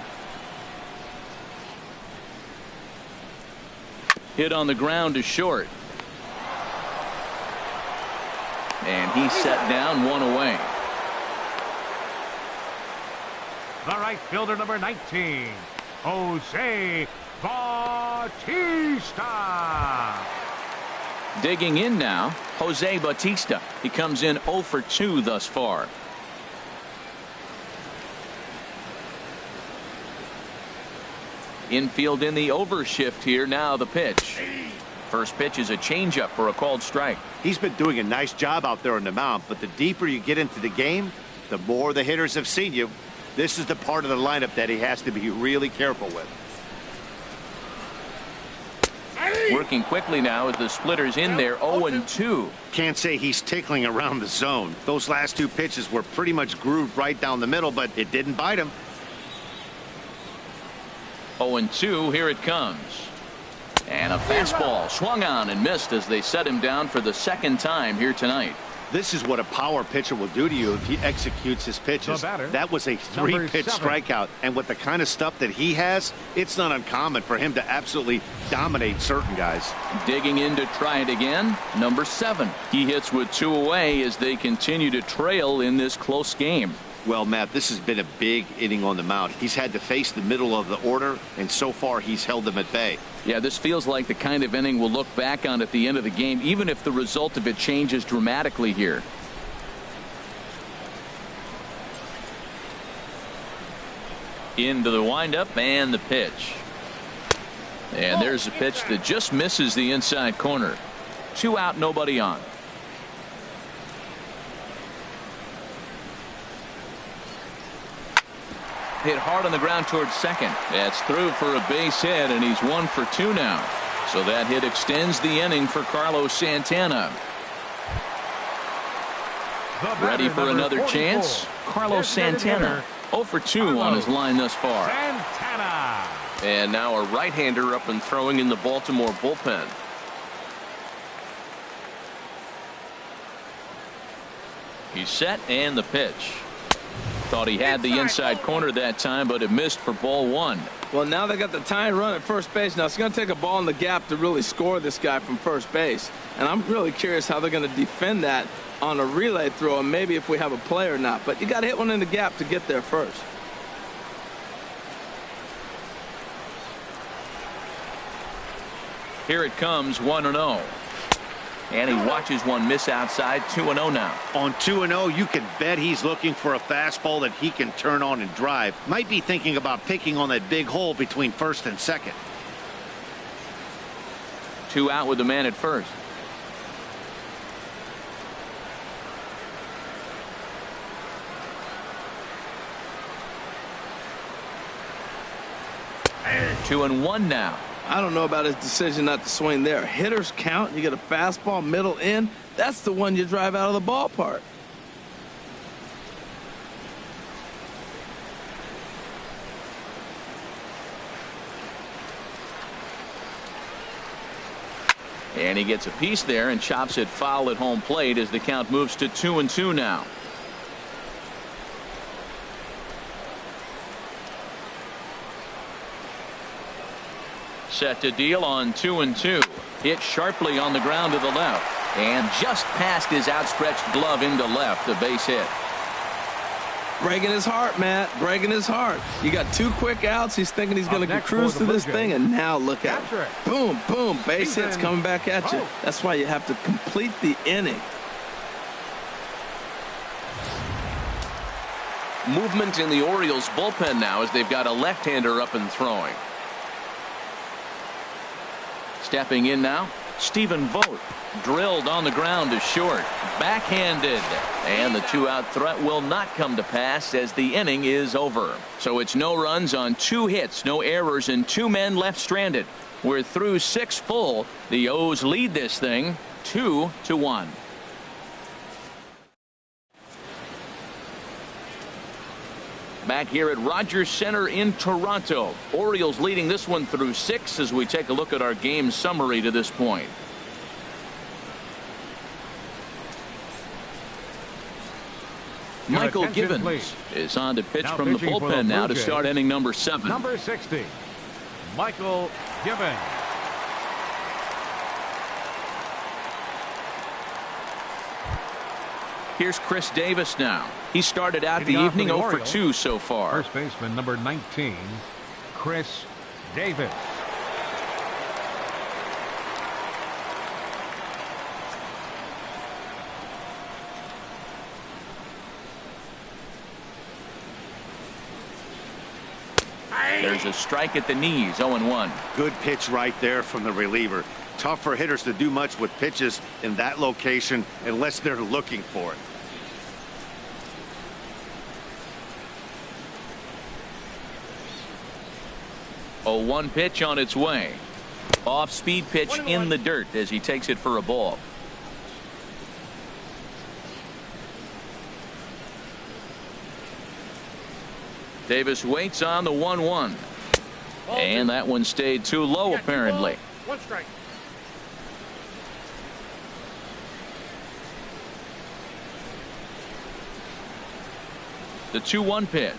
Hit on the ground to short. And he's set down, one away. The right fielder, number 19, Jose Bautista. Digging in now, Jose Bautista. He comes in 0-for-2 thus far. Infield in the overshift here. Now the pitch. First pitch is a changeup for a called strike. He's been doing a nice job out there on the mound, but the deeper you get into the game, the more the hitters have seen you. This is the part of the lineup that he has to be really careful with. Working quickly now as the splitter's in there. 0-2. Can't say he's tickling around the zone. Those last two pitches were pretty much grooved right down the middle, but it didn't bite him. 0-2. Here it comes. And a fastball swung on and missed as they set him down for the second time here tonight. This is what a power pitcher will do to you if he executes his pitches. That was a 3-pitch strikeout, and with the kind of stuff that he has, it's not uncommon for him to absolutely dominate certain guys. Digging in to try it again, number 7. He hits with 2 away as they continue to trail in this close game. Well, Matt, this has been a big inning on the mound. He's had to face the middle of the order, and so far he's held them at bay. Yeah, this feels like the kind of inning we'll look back on at the end of the game, even if the result of it changes dramatically here. Into the windup and the pitch. And there's a pitch that just misses the inside corner. 2 out, nobody on. Hit hard on the ground towards second. That's through for a base hit, and he's 1-for-2 now. So that hit extends the inning for Carlos Santana. Ready for another chance? Carlos Santana. 0-for-2 on his line thus far. Santana. And now a right-hander up and throwing in the Baltimore bullpen. He's set, and the pitch. Thought he had the inside corner that time, but it missed for ball 1. Well, now they got the tying run at first base. Now it's going to take a ball in the gap to really score this guy from first base. And I'm really curious how they're going to defend that on a relay throw, and maybe if we have a play or not. But you got to hit one in the gap to get there first. Here it comes, 1-0. And he watches one miss outside. 2-0 now. On 2-0, you can bet he's looking for a fastball that he can turn on and drive. Might be thinking about picking on that big hole between first and second. 2 out with the man at first. And 2-1 now. I don't know about his decision not to swing there. Hitters count. You get a fastball middle in. That's the one you drive out of the ballpark. And he gets a piece there and chops it foul at home plate as the count moves to 2-2 now. Set to deal on 2-2. Hit sharply on the ground to the left. And just past his outstretched glove into left. A base hit. Breaking his heart, Matt. Breaking his heart. You got 2 quick outs. He's thinking he's going to cruise through this thing, and now look at it. Boom, boom. Base hits coming back at you. That's why you have to complete the inning. Movement in the Orioles bullpen now as they've got a left-hander up and throwing. Stepping in now, Stephen Vogt. Drilled on the ground to short. Backhanded. And the 2-out threat will not come to pass as the inning is over. So it's no runs on 2 hits, no errors, and 2 men left stranded. We're through 6 full. The O's lead this thing 2-1. Back here at Rogers Center in Toronto. Orioles leading this one through 6 as we take a look at our game summary to this point. Michael Givens is on to pitch from the bullpen now to start inning number 7. Number 60, Michael Givens. Here's Chris Davis now. He started out the evening 0 for 2 so far. First baseman number 19, Chris Davis. There's a strike at the knees, 0-1. Good pitch right there from the reliever. Tough for hitters to do much with pitches in that location unless they're looking for it. A 1 pitch on its way. Off speed pitch in the dirt as he takes it for a ball. Davis waits on the 1-1. And that one stayed too low apparently. 1 strike. The 2-1 pitch.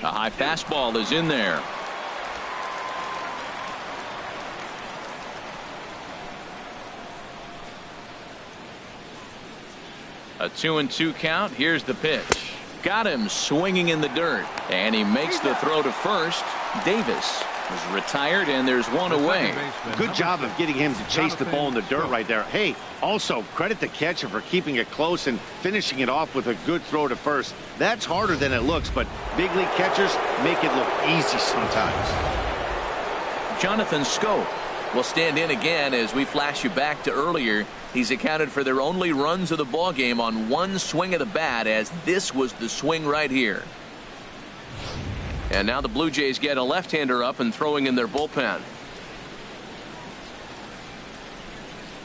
A high fastball is in there. A 2-2 count. Here's the pitch. Got him swinging in the dirt, and he makes the throw to first. Davis is retired, and there's one away. Good job of getting him to chase the ball in the dirt right there. Hey, also credit the catcher for keeping it close and finishing it off with a good throw to first. That's harder than it looks, but big league catchers make it look easy sometimes. Jonathan Scope will stand in again as we flash you back to earlier. He's accounted for their only runs of the ball game on 1 swing of the bat, as this was the swing right here. And now the Blue Jays get a left-hander up and throwing in their bullpen.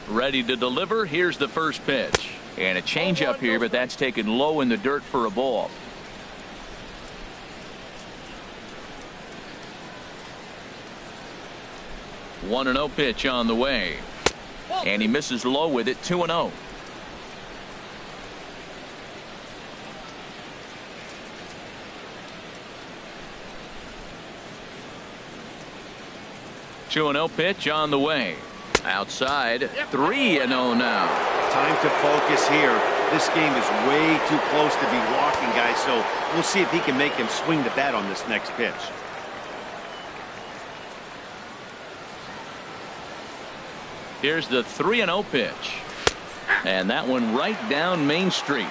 Ready to deliver. Here's the first pitch. And a changeup here, but that's taken low in the dirt for a ball. One 1-0 pitch on the way. And he misses low with it. 2-0. Pitch on the way. Outside. 3-0 now. Time to focus here. This game is way too close to be walking, guys, so we'll see if he can make him swing the bat on this next pitch. Here's the 3-0 pitch. And that one right down Main Street.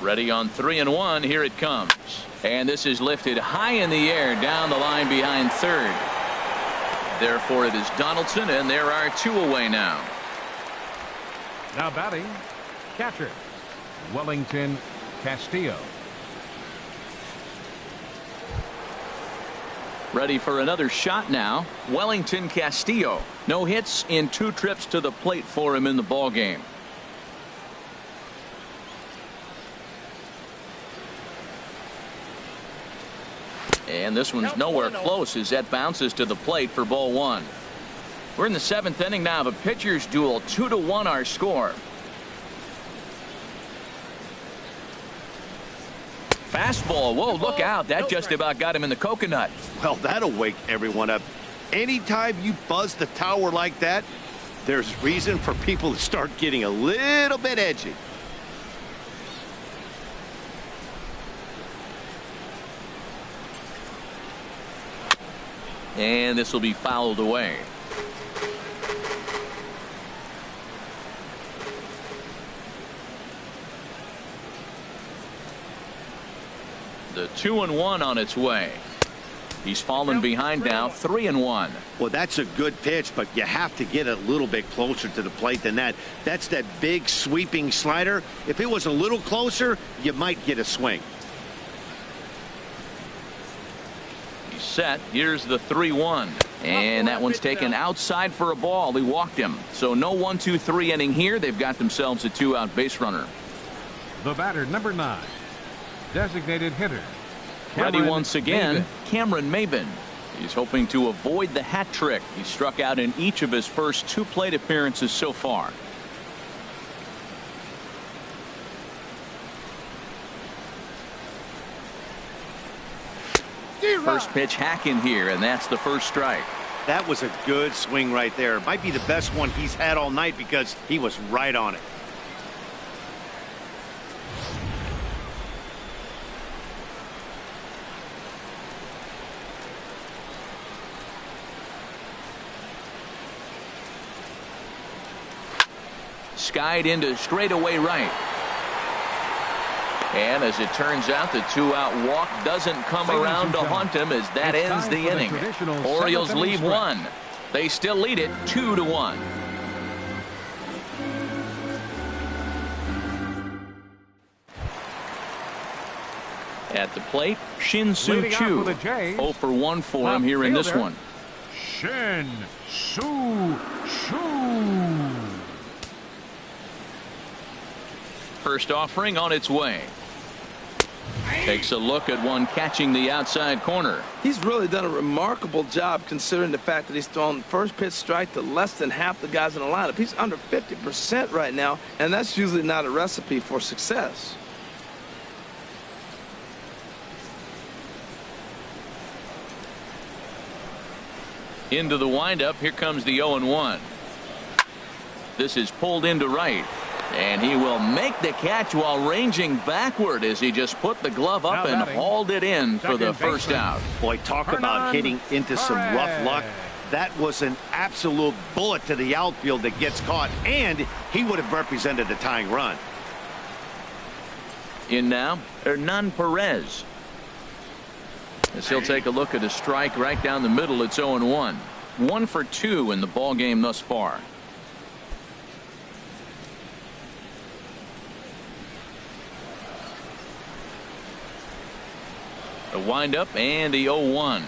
Ready on 3-1. Here it comes. And this is lifted high in the air down the line behind third. Therefore it is Donaldson, and there are 2 away now. Now batting, catcher, Wellington Castillo. Ready for another shot now. Wellington Castillo. No hits in 2 trips to the plate for him in the ball game. And this one's nowhere close as that bounces to the plate for ball one. We're in the 7th inning now of a pitcher's duel. 2-1 our score. Fastball. Whoa, look out. That just about got him in the coconut. Well, that'll wake everyone up. Anytime you buzz the tower like that, there's reason for people to start getting a little bit edgy. And this will be fouled away. The 2-1 on its way. He's fallen behind now, 3-1. Well, that's a good pitch, but you have to get a little bit closer to the plate than that. That's that big sweeping slider. If it was a little closer, you might get a swing. He's set. Here's the 3-1. And that one's taken outside for a ball. He walked him. So no 1-2-3 inning here. They've got themselves a 2-out base runner. The batter, number 9. Designated hitter. Ready once again, Maven. Cameron Maven. He's hoping to avoid the hat trick. He struck out in each of his first 2 plate appearances so far. First pitch hacking here, and that's the first strike. That was a good swing right there. Might be the best one he's had all night because he was right on it. Skied into straightaway right. And as it turns out, the 2-out walk doesn't come around to haunt him as that ends the inning. Orioles leave 1. They still lead it 2-1. At the plate, Shin-Soo Choo. 0 for 1 for him here in this one. Shin-Soo Choo. First offering on its way. Takes a look at one catching the outside corner. He's really done a remarkable job considering the fact that he's thrown first pitch strike to less than half the guys in the lineup. He's under 50% right now, and that's usually not a recipe for success. Into the windup. Here comes the 0-1. This is pulled into right. And he will make the catch while ranging backward as he just put the glove up and hauled it in for the first out. Boy, talk about hitting into some rough luck. That was an absolute bullet to the outfield that gets caught, and he would have represented the tying run. In now, Hernan Perez. As he'll take a look at a strike right down the middle. It's 0-1. 1 for 2 in the ball game thus far. The windup and the 0-1.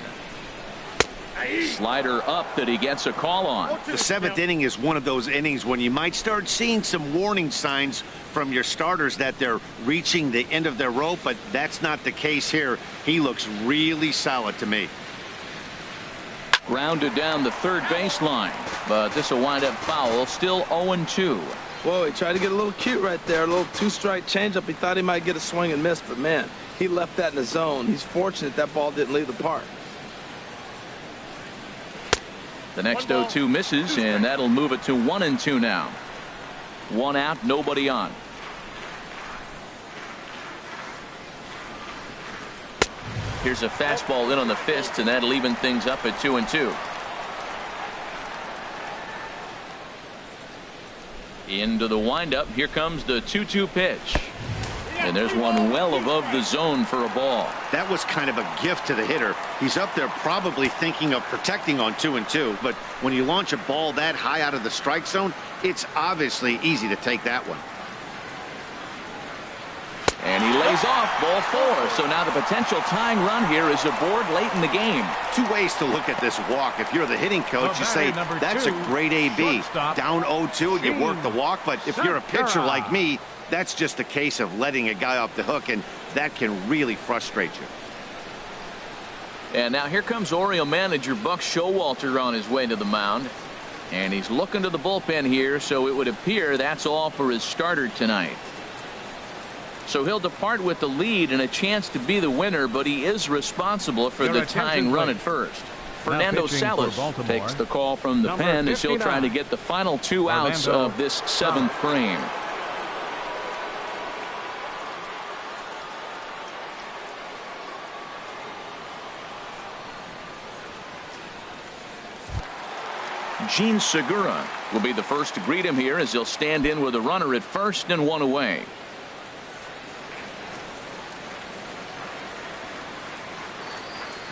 Slider up that he gets a call on. The 7th inning is one of those innings when you might start seeing some warning signs from your starters that they're reaching the end of their rope, but that's not the case here. He looks really solid to me. Grounded down the third baseline, but this will wind up foul. Still 0-2. Whoa, he tried to get a little cute right there. A little 2-strike changeup. He thought he might get a swing and miss, but man, he left that in the zone. He's fortunate that ball didn't leave the park. The next 0-2 misses, and that'll move it to 1-2 now. 1 out, nobody on. Here's a fastball in on the fist, and that'll even things up at 2-2. Into the windup. Here comes the 2-2 pitch. And there's one well above the zone for a ball. That was kind of a gift to the hitter. He's up there probably thinking of protecting on 2-2, but when you launch a ball that high out of the strike zone, it's obviously easy to take that one. And he lays off ball 4. So now the potential tying run here is aboard late in the game. 2 ways to look at this walk. If you're the hitting coach, you say that's a great AB. Down 0-2, you work the walk. But if you're a pitcher like me, that's just a case of letting a guy off the hook, and that can really frustrate you. And now here comes Oriole manager Buck Showalter on his way to the mound. And he's looking to the bullpen here, so it would appear that's all for his starter tonight. So he'll depart with the lead and a chance to be the winner, but he is responsible for the tying run at first. Fernando Salas takes the call from the pen as he'll try to get the final 2 outs of this 7th frame. Gene Segura will be the first to greet him here as he'll stand in with a runner at first and 1 away.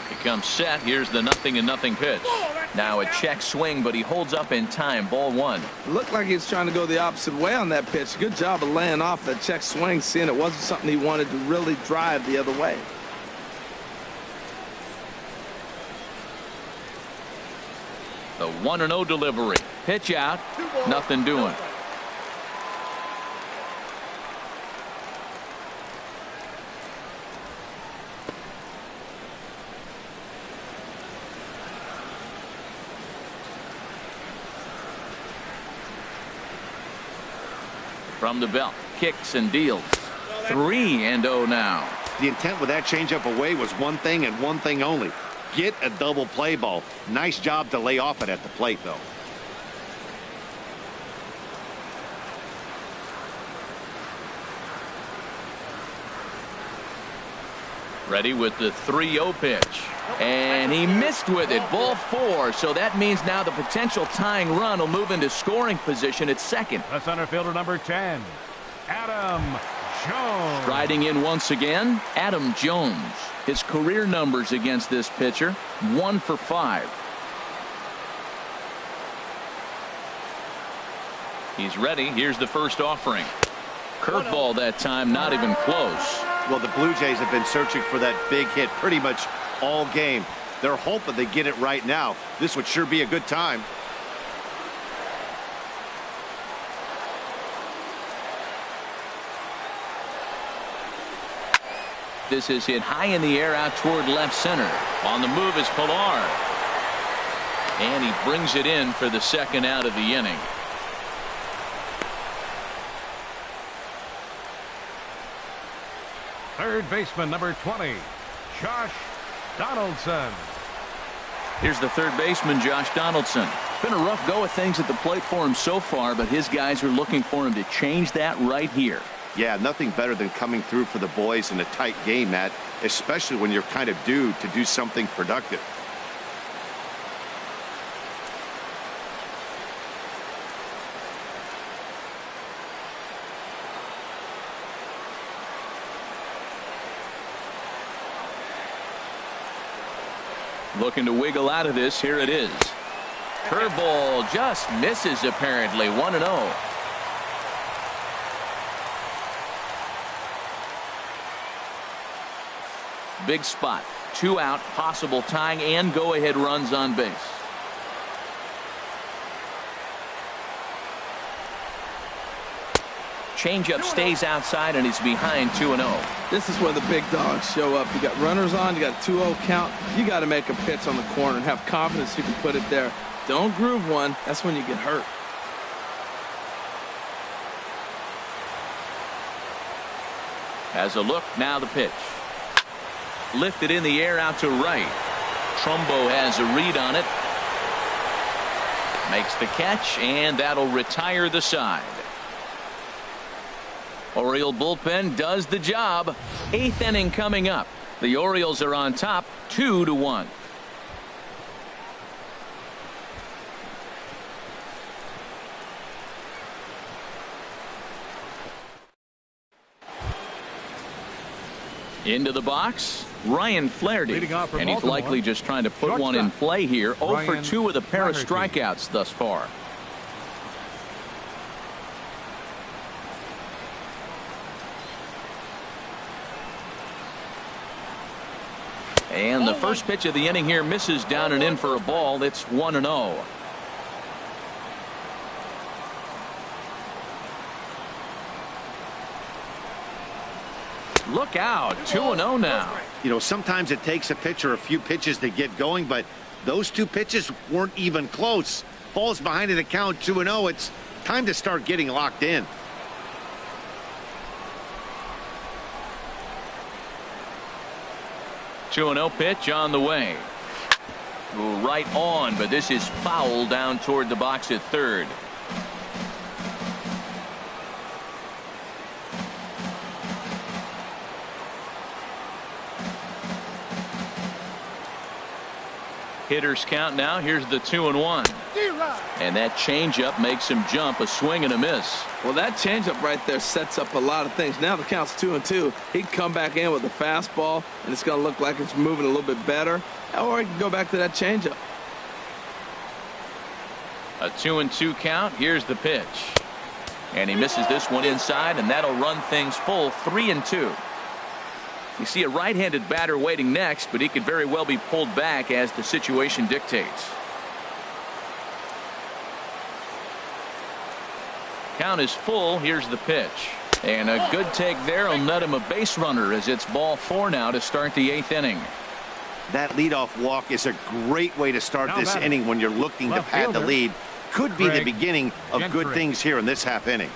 He comes set. Here's the 0-0 pitch. Now a check swing, but he holds up in time. Ball 1. Looked like he was trying to go the opposite way on that pitch. Good job of laying off that check swing, seeing it wasn't something he wanted to really drive the other way. The 1-0 delivery. Pitch out. Nothing doing. From the belt. Kicks and deals. 3-0 now. The intent with that changeup away was one thing and one thing only. Get a double play ball. Nice job to lay off it at the plate, though. Ready with the 3-0 pitch. And he missed with it. Ball 4. So that means now the potential tying run will move into scoring position at second. The center fielder, number 10, Adam Jones. Riding in once again, Adam Jones. His career numbers against this pitcher, 1 for 5. He's ready. Here's the first offering. Curveball that time, not even close. Well, the Blue Jays have been searching for that big hit pretty much all game. They're hoping they get it right now. This would sure be a good time. This is hit high in the air out toward left center. On the move is Pilar. And he brings it in for the second out of the inning. Third baseman, number 20, Josh Donaldson. Here's the third baseman, Josh Donaldson. Been a rough go of things at the plate for him so far, but his guys are looking for him to change that right here. Yeah, nothing better than coming through for the boys in a tight game, Matt, especially when you're kind of due to do something productive. Looking to wiggle out of this. Here it is. Curveball just misses apparently. 1-0. Big spot. 2 out. Possible tying and go-ahead runs on base. Changeup stays outside and he's behind 2-0. This is where the big dogs show up. You got runners on, you got a 2-0 count. You got to make a pitch on the corner and have confidence you can put it there. Don't groove one. That's when you get hurt. Has a look. Now the pitch. Lifted in the air out to right. Trumbo has a read on it. Makes the catch, and that'll retire the side. Oriole bullpen does the job. 8th inning coming up. The Orioles are on top 2-1. Into the box, Ryan Flaherty, and he's likely just trying to put one in play here. 0 for 2 with a pair of strikeouts thus far. And the first pitch of the inning here misses down and in for a ball. It's 1-0. Look out, 2-0 now. You know, sometimes it takes a pitcher a few pitches to get going, but those two pitches weren't even close. Falls behind in the count, 2-0. It's time to start getting locked in. Two 2-0 pitch on the way. Right on, but this is foul down toward the box at third. Hitters count now. Here's the 2-1. And that changeup makes him jump. A swing and a miss. Well, that changeup right there sets up a lot of things. Now the count's 2-2. He can come back in with the fastball, and it's going to look like it's moving a little bit better. Or he can go back to that changeup. A 2-2 count. Here's the pitch. And he misses this one inside, and that'll run things full 3-2. You see a right-handed batter waiting next, but he could very well be pulled back as the situation dictates. Count is full. Here's the pitch. And a good take there will net him a base runner as it's ball 4 now to start the 8th inning. That leadoff walk is a great way to start this inning when you're looking to pad the lead. Could be the beginning of good things here in this half inning.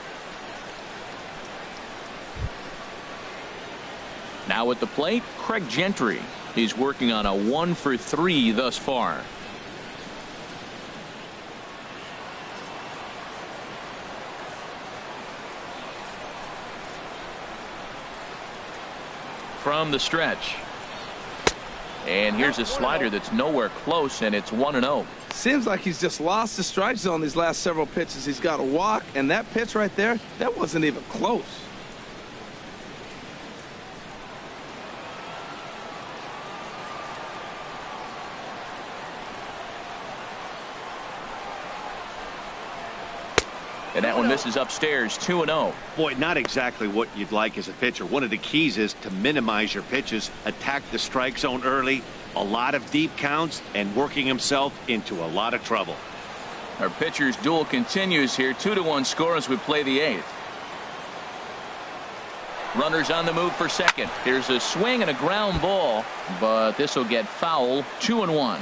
Now at the plate, Craig Gentry. He's working on a 1-for-3 thus far. From the stretch. And here's a slider that's nowhere close, and it's 1-0. Seems like he's just lost the strike zone these last several pitches. He's got a walk, and that pitch right there, that wasn't even close. And that one misses upstairs, 2-0. Boy, not exactly what you'd like as a pitcher. One of the keys is to minimize your pitches, attack the strike zone early, a lot of deep counts, and working himself into a lot of trouble. Our pitcher's duel continues here. 2-1 score as we play the 8th. Runners on the move for second. Here's a swing and a ground ball, but this will get foul. 2-1.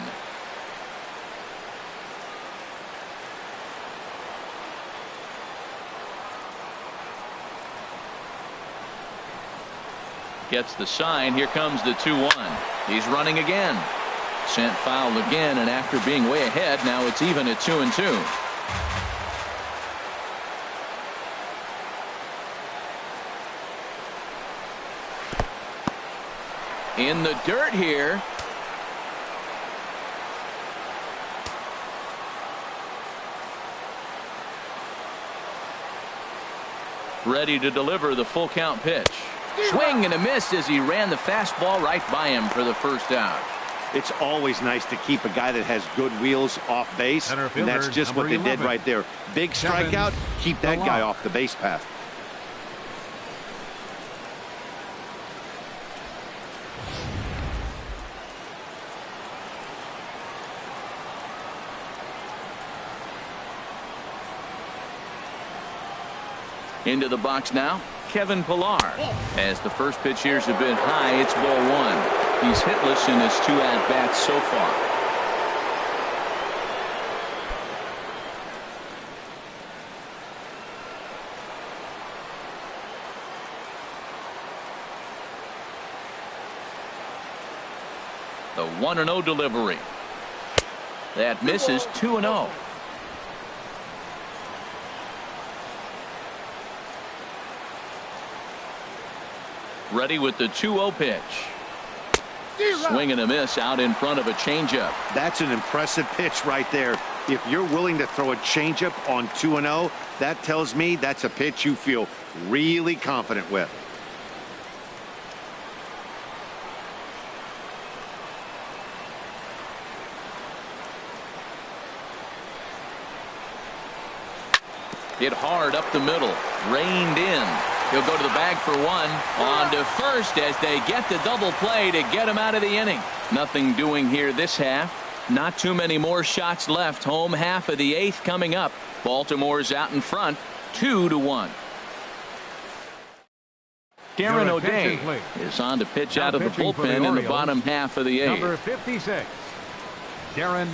Gets the sign. Here comes the 2-1. He's running again. Sent foul again, and after being way ahead, now it's even at 2-2. In the dirt here. Ready to deliver the full count pitch. Swing and a miss as he ran the fastball right by him for the first out. It's always nice to keep a guy that has good wheels off base, and that's just what they did right there. Big strikeout, keep that guy off the base path. Into the box now, Kevin Pillar. As the first pitch here's a bit high, it's ball 1. He's hitless in his 2 at-bats so far. The 1-0 delivery. That misses. 2-0. Ready with the 2-0 pitch. Swing and a miss out in front of a changeup. That's an impressive pitch right there. If you're willing to throw a changeup on 2-0, that tells me that's a pitch you feel really confident with. Hit hard up the middle. Reined in. He'll go to the bag for 1. On to first as they get the double play to get him out of the inning. Nothing doing here this half. Not too many more shots left. Home half of the 8th coming up. Baltimore's out in front, 2-1. Darren O'Day is on to pitch out of the bullpen in the bottom half of the eighth. Number 56, Darren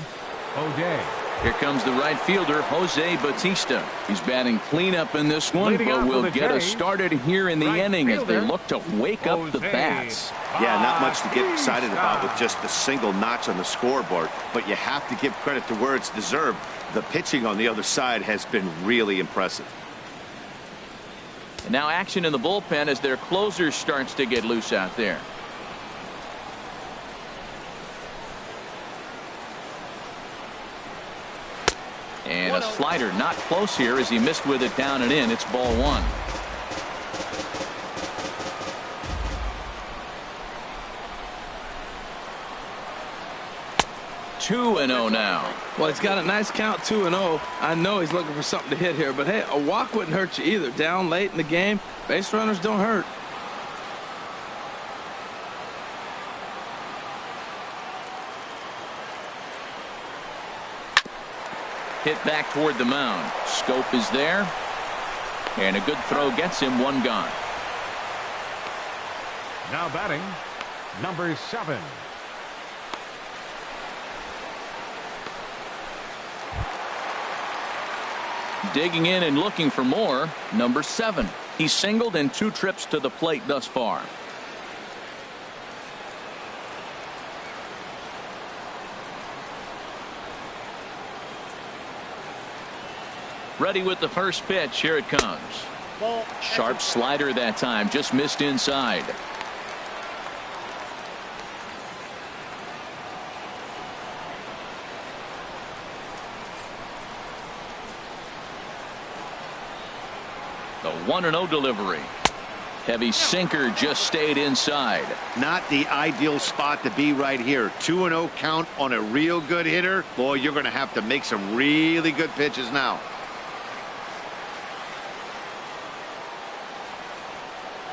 O'Day. Here comes the right fielder, Jose Bautista. He's batting cleanup in this one, but will get us started here in the inning as they look to wake up the bats. Yeah, not much to get excited about with just a single notch on the scoreboard, but you have to give credit to where it's deserved. The pitching on the other side has been really impressive. And now action in the bullpen as their closer starts to get loose out there. And a slider not close here as he missed with it down and in. It's ball one. Two and 0 now. Well, he's got a nice count, 2-0. I know he's looking for something to hit here, but hey, a walk wouldn't hurt you either. Down late in the game, base runners don't hurt. Hit back toward the mound. Scope is there. And a good throw gets him, one gone. Now batting, number 7. Digging in and looking for more, number 7. He's singled in 2 trips to the plate thus far. Ready with the first pitch. Here it comes. Sharp slider that time. Just missed inside. The 1-0 delivery. Heavy sinker just stayed inside. Not the ideal spot to be right here. 2-0 count on a real good hitter. Boy, you're going to have to make some really good pitches now.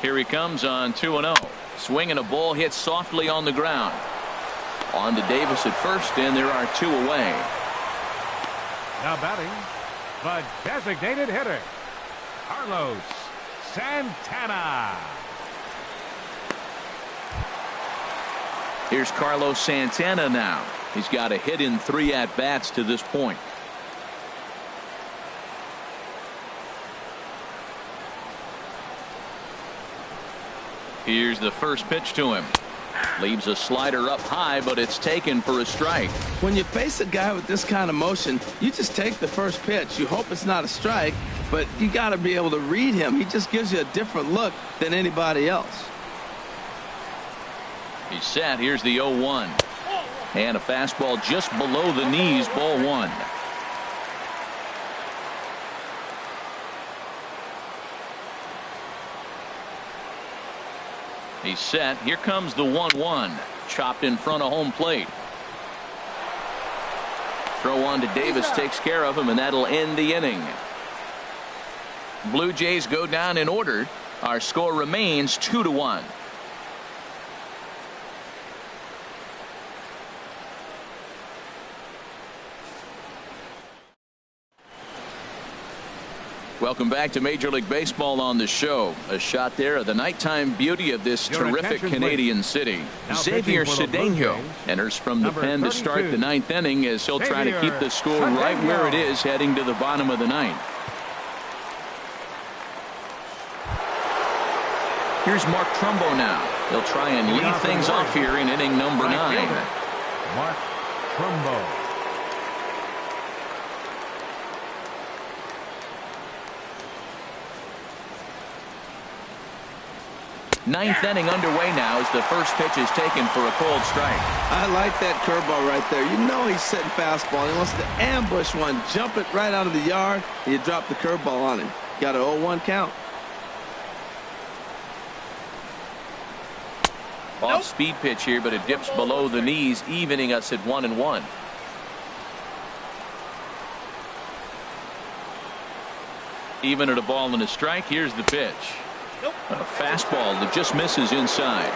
Here he comes on 2-0. Swinging a ball hit softly on the ground. On to Davis at first, and there are 2 away. Now batting, the designated hitter, Carlos Santana. Here's Carlos Santana now. He's got a hit in 3 at-bats to this point. Here's the first pitch to him. Leaves a slider up high, but it's taken for a strike. When you face a guy with this kind of motion, you just take the first pitch. You hope it's not a strike, but you got to be able to read him. He just gives you a different look than anybody else. He's set. Here's the 0-1. And a fastball just below the knees, ball 1. He's set. Here comes the 1-1. Chopped in front of home plate. Throw on to Davis takes care of him, and that'll end the inning. Blue Jays go down in order. Our score remains 2-1. Welcome back to Major League Baseball on the show. A shot there of the nighttime beauty of this terrific Canadian city. Xavier Cedeno enters from the pen to start the 9th inning as he'll try to keep the score right where it is heading to the bottom of the 9th. Here's Mark Trumbo now. He'll try and lead things off here in inning number 9. Mark Trumbo. 9th inning underway now as the first pitch is taken for a cold strike. I like that curveball right there. You know he's sitting fastball. He wants to ambush one, jump it right out of the yard, and you drop the curveball on him. Got an 0-1 count. Off-speed pitch here, but it dips below the knees, evening us at 1-1. Even at a ball and a strike, here's the pitch. A fastball that just misses inside.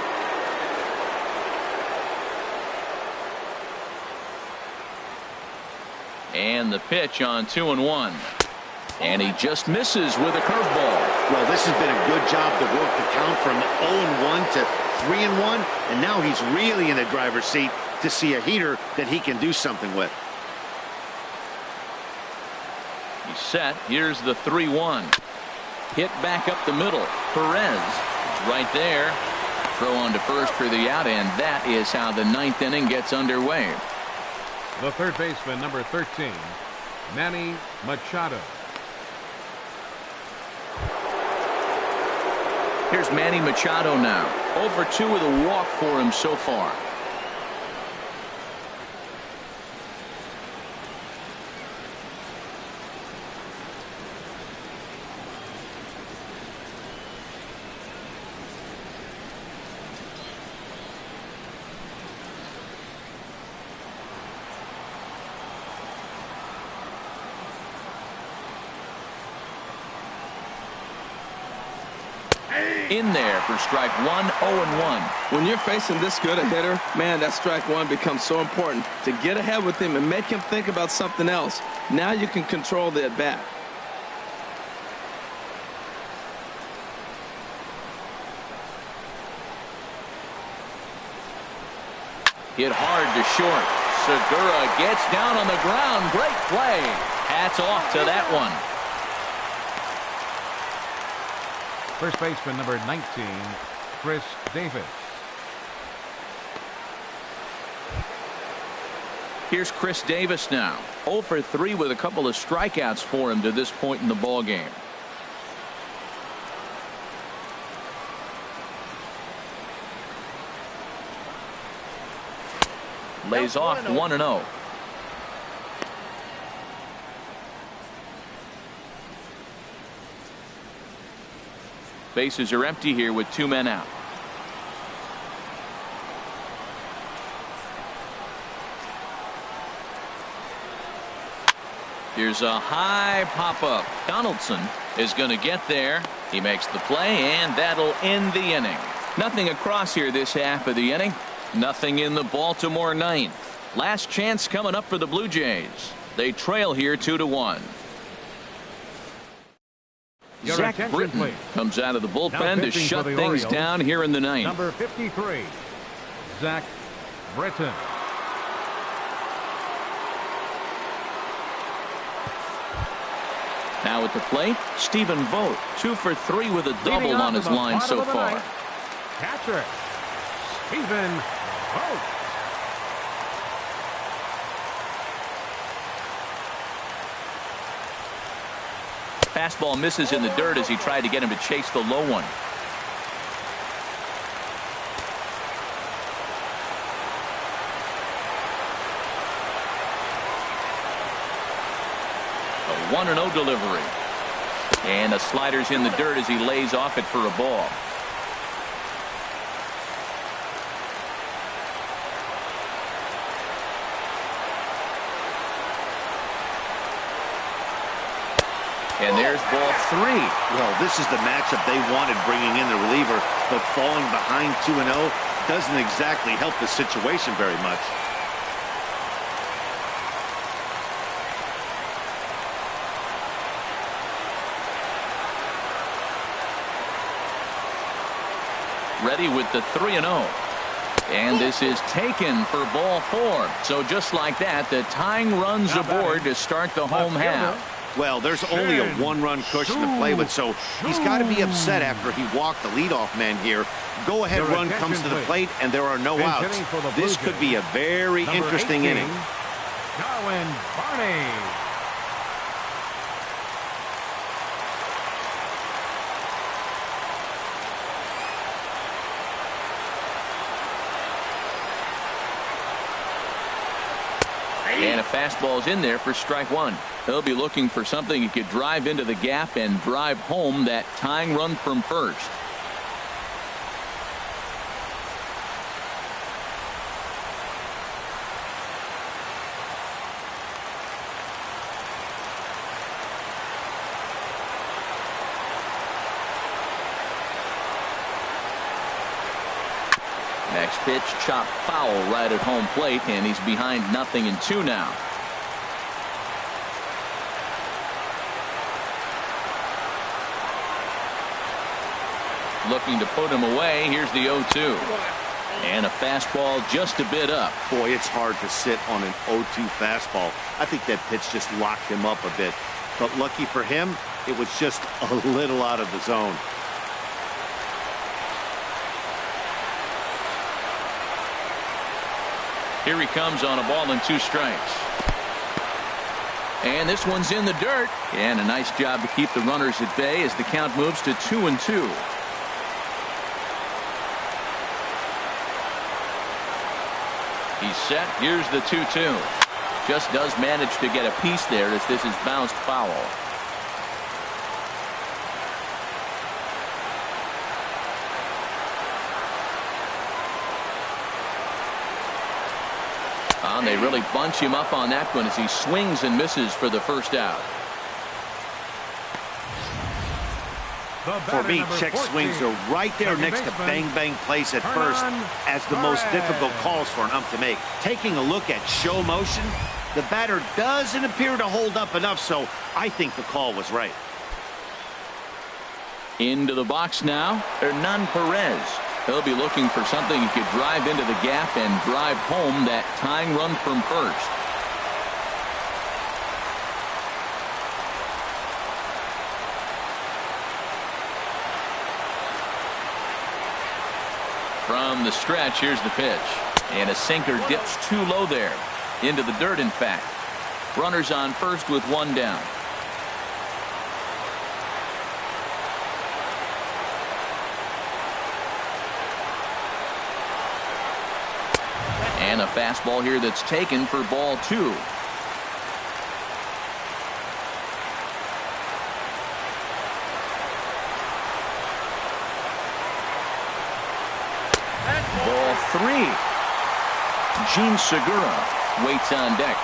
And the pitch on 2-1. And he just misses with a curveball. Well, this has been a good job to work the count from 0-1 to 3-1, and now he's really in the driver's seat to see a heater that he can do something with. He's set. Here's the 3-1. Hit back up the middle. Perez is right there. Throw on to first for the out, and that is how the ninth inning gets underway. The third baseman, number 13, Manny Machado. Here's Manny Machado now. 0-for-2 with a walk for him so far. In there for strike one, 0-1. When you're facing this good a hitter, man, that strike one becomes so important to get ahead with him and make him think about something else. Now you can control the at-bat. Hit hard to short. Segura gets down on the ground. Great play. Hats off to that one. First baseman, number 19, Chris Davis. Here's Chris Davis now. 0-for-3 with a couple of strikeouts for him to this point in the ball game. Lays off 1-0. Bases are empty here with 2 men out. Here's a high pop-up. Donaldson is going to get there. He makes the play, and that'll end the inning. Nothing across here this half of the inning. Nothing in the Baltimore ninth. Last chance coming up for the Blue Jays. They trail here 2-1. Your Zach attention, Britton please. comes out of the bullpen Now to pitching shut for the things Orioles, down here in the ninth. Number 53, Zach Britton. Now at the plate, Stephen Vogt, 2-for-3 with a double Leading on his to the line bottom so of the far. ninth, catcher Stephen Vogt. Fastball misses in the dirt as he tried to get him to chase the low one. A 1-0 delivery. And the slider's in the dirt as he lays off it for a ball. And there's ball 3. Well, this is the matchup they wanted, bringing in the reliever, but falling behind 2-0 doesn't exactly help the situation very much. Ready with the 3-0. And this is taken for ball 4. So just like that, the tying runs aboard to start the home half. Well, there's only a 1-run cushion to play with, so he's got to be upset after he walked the leadoff man here. Go-ahead run comes to the plate, and there are no outs. This could be a very interesting inning. Darwin Barney. And a fastball's in there for strike 1. He'll be looking for something he could drive into the gap and drive home that tying run from first. Next pitch, chopped foul right at home plate, and he's behind 0-2 now. looking to put him away. Here's the 0-2. And a fastball just a bit up. Boy, it's hard to sit on an 0-2 fastball. I think that pitch just locked him up a bit. But lucky for him, it was just a little out of the zone. Here he comes on a ball and 2 strikes. And this one's in the dirt. And a nice job to keep the runners at bay as the count moves to 2-2. He's set. Here's the 2-2. Just does manage to get a piece there as this is bounced foul. And they really bunch him up on that one as he swings and misses for the first out. For me, check swings are right there next to bang plays at first as the most difficult calls for an ump to make. Taking a look at show motion, the batter doesn't appear to hold up enough, so I think the call was right. Into the box now, Hernan Perez. He'll be looking for something he could drive into the gap and drive home that tying run from first. From the stretch, here's the pitch. And a sinker dips too low there. Into the dirt, in fact. Runners on first with 1 down. And a fastball here that's taken for ball 2. Ball 3. Gene Segura waits on deck.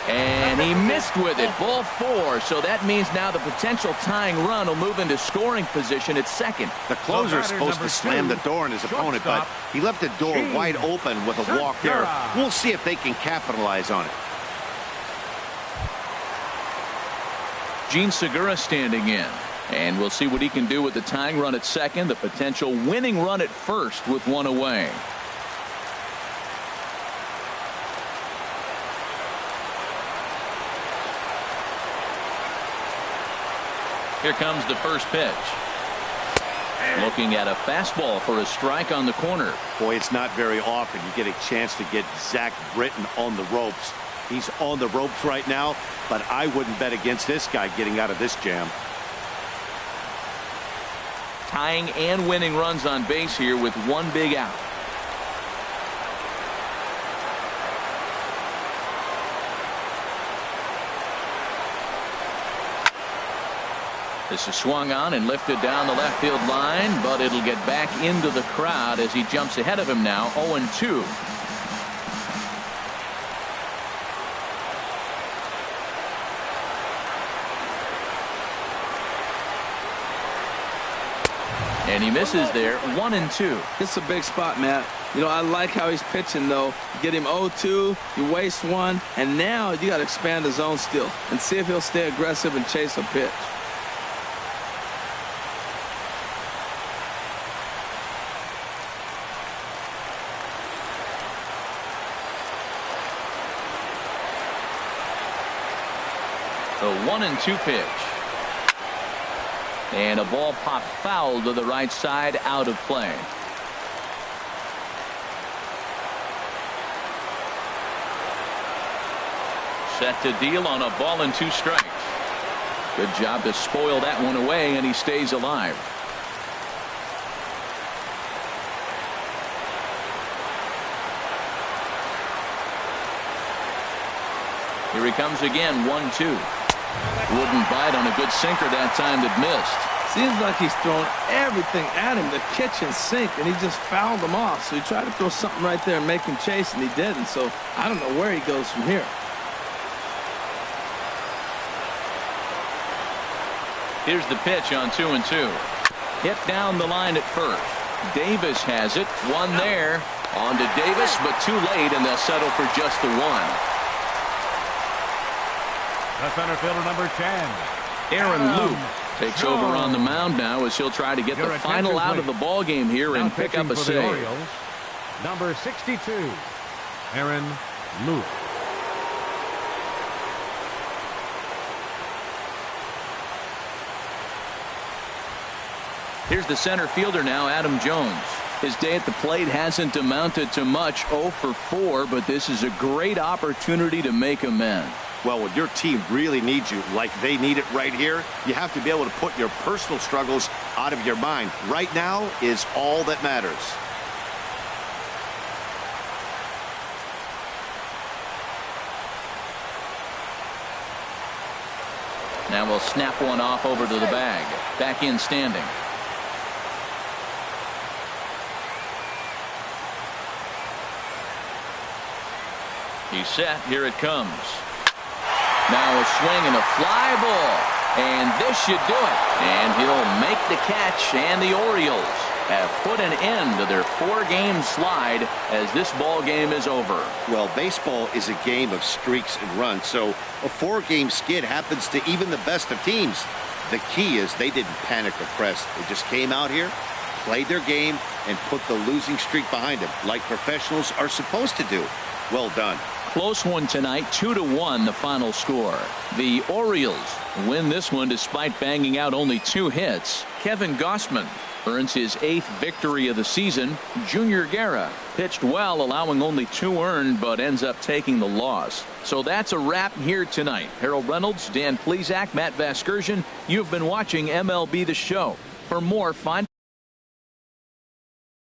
And he missed with it. Ball 4. So that means now the potential tying run will move into scoring position at second. The closer is supposed to slam the door on his opponent, but he left the door wide open with a walk there. We'll see if they can capitalize on it. Gene Segura standing in. And we'll see what he can do with the tying run at second. The potential winning run at first with 1 away. Here comes the first pitch. Looking at a fastball for a strike on the corner. Boy, it's not very often you get a chance to get Zach Britton on the ropes. He's on the ropes right now, but I wouldn't bet against this guy getting out of this jam. Tying and winning runs on base here with 1 big out. This is swung on and lifted down the left field line, but it'll get back into the crowd as he jumps ahead of him now. 0-2. And he misses there. 1-2. It's a big spot, Matt. You know, I like how he's pitching, though. Get him 0-2, you waste 1, and now you got to expand the zone still and see if he'll stay aggressive and chase a pitch. The 1-2 pitch. And a ball popped foul to the right side, out of play. Set to deal on a ball and 2 strikes. Good job to spoil that one away, and he stays alive. Here he comes again. 1-2. Wouldn't bite on a good sinker that time that missed. Seems like he's thrown everything at him, the kitchen sink, and he just fouled them off. So he tried to throw something right there and make him chase, and he didn't. So I don't know where he goes from here. Here's the pitch on 2-2. Hit down the line at first. Davis has it. One there. On to Davis, but too late, and they'll settle for just the one. The center fielder, number 10. Aaron Luke takes over on the mound now as he'll try to get the final out of the ball game here and pick up a save. Orioles, number 62, Aaron Luke. Here's the center fielder now, Adam Jones. His day at the plate hasn't amounted to much, 0 for 4, but this is a great opportunity to make amends. Well, when your team really needs you, like they need it right here, you have to be able to put your personal struggles out of your mind. Right now is all that matters. Now we'll snap one off over to the bag. Back in standing. He's set. Here it comes. Now a swing and a fly ball. And this should do it. And he'll make the catch. And the Orioles have put an end to their 4-game slide as this ball game is over. Well, baseball is a game of streaks and runs, so a 4-game skid happens to even the best of teams. The key is they didn't panic or press. They just came out here, played their game, and put the losing streak behind them, like professionals are supposed to do. Well done. Close one tonight, 2-1 the final score. The Orioles win this one despite banging out only 2 hits. Kevin Gausman earns his 8th victory of the season. Junior Guerra pitched well, allowing only 2 earned, but ends up taking the loss. So that's a wrap here tonight. Harold Reynolds, Dan Plesac, Matt Vasgersian. You've been watching MLB The Show. For more, find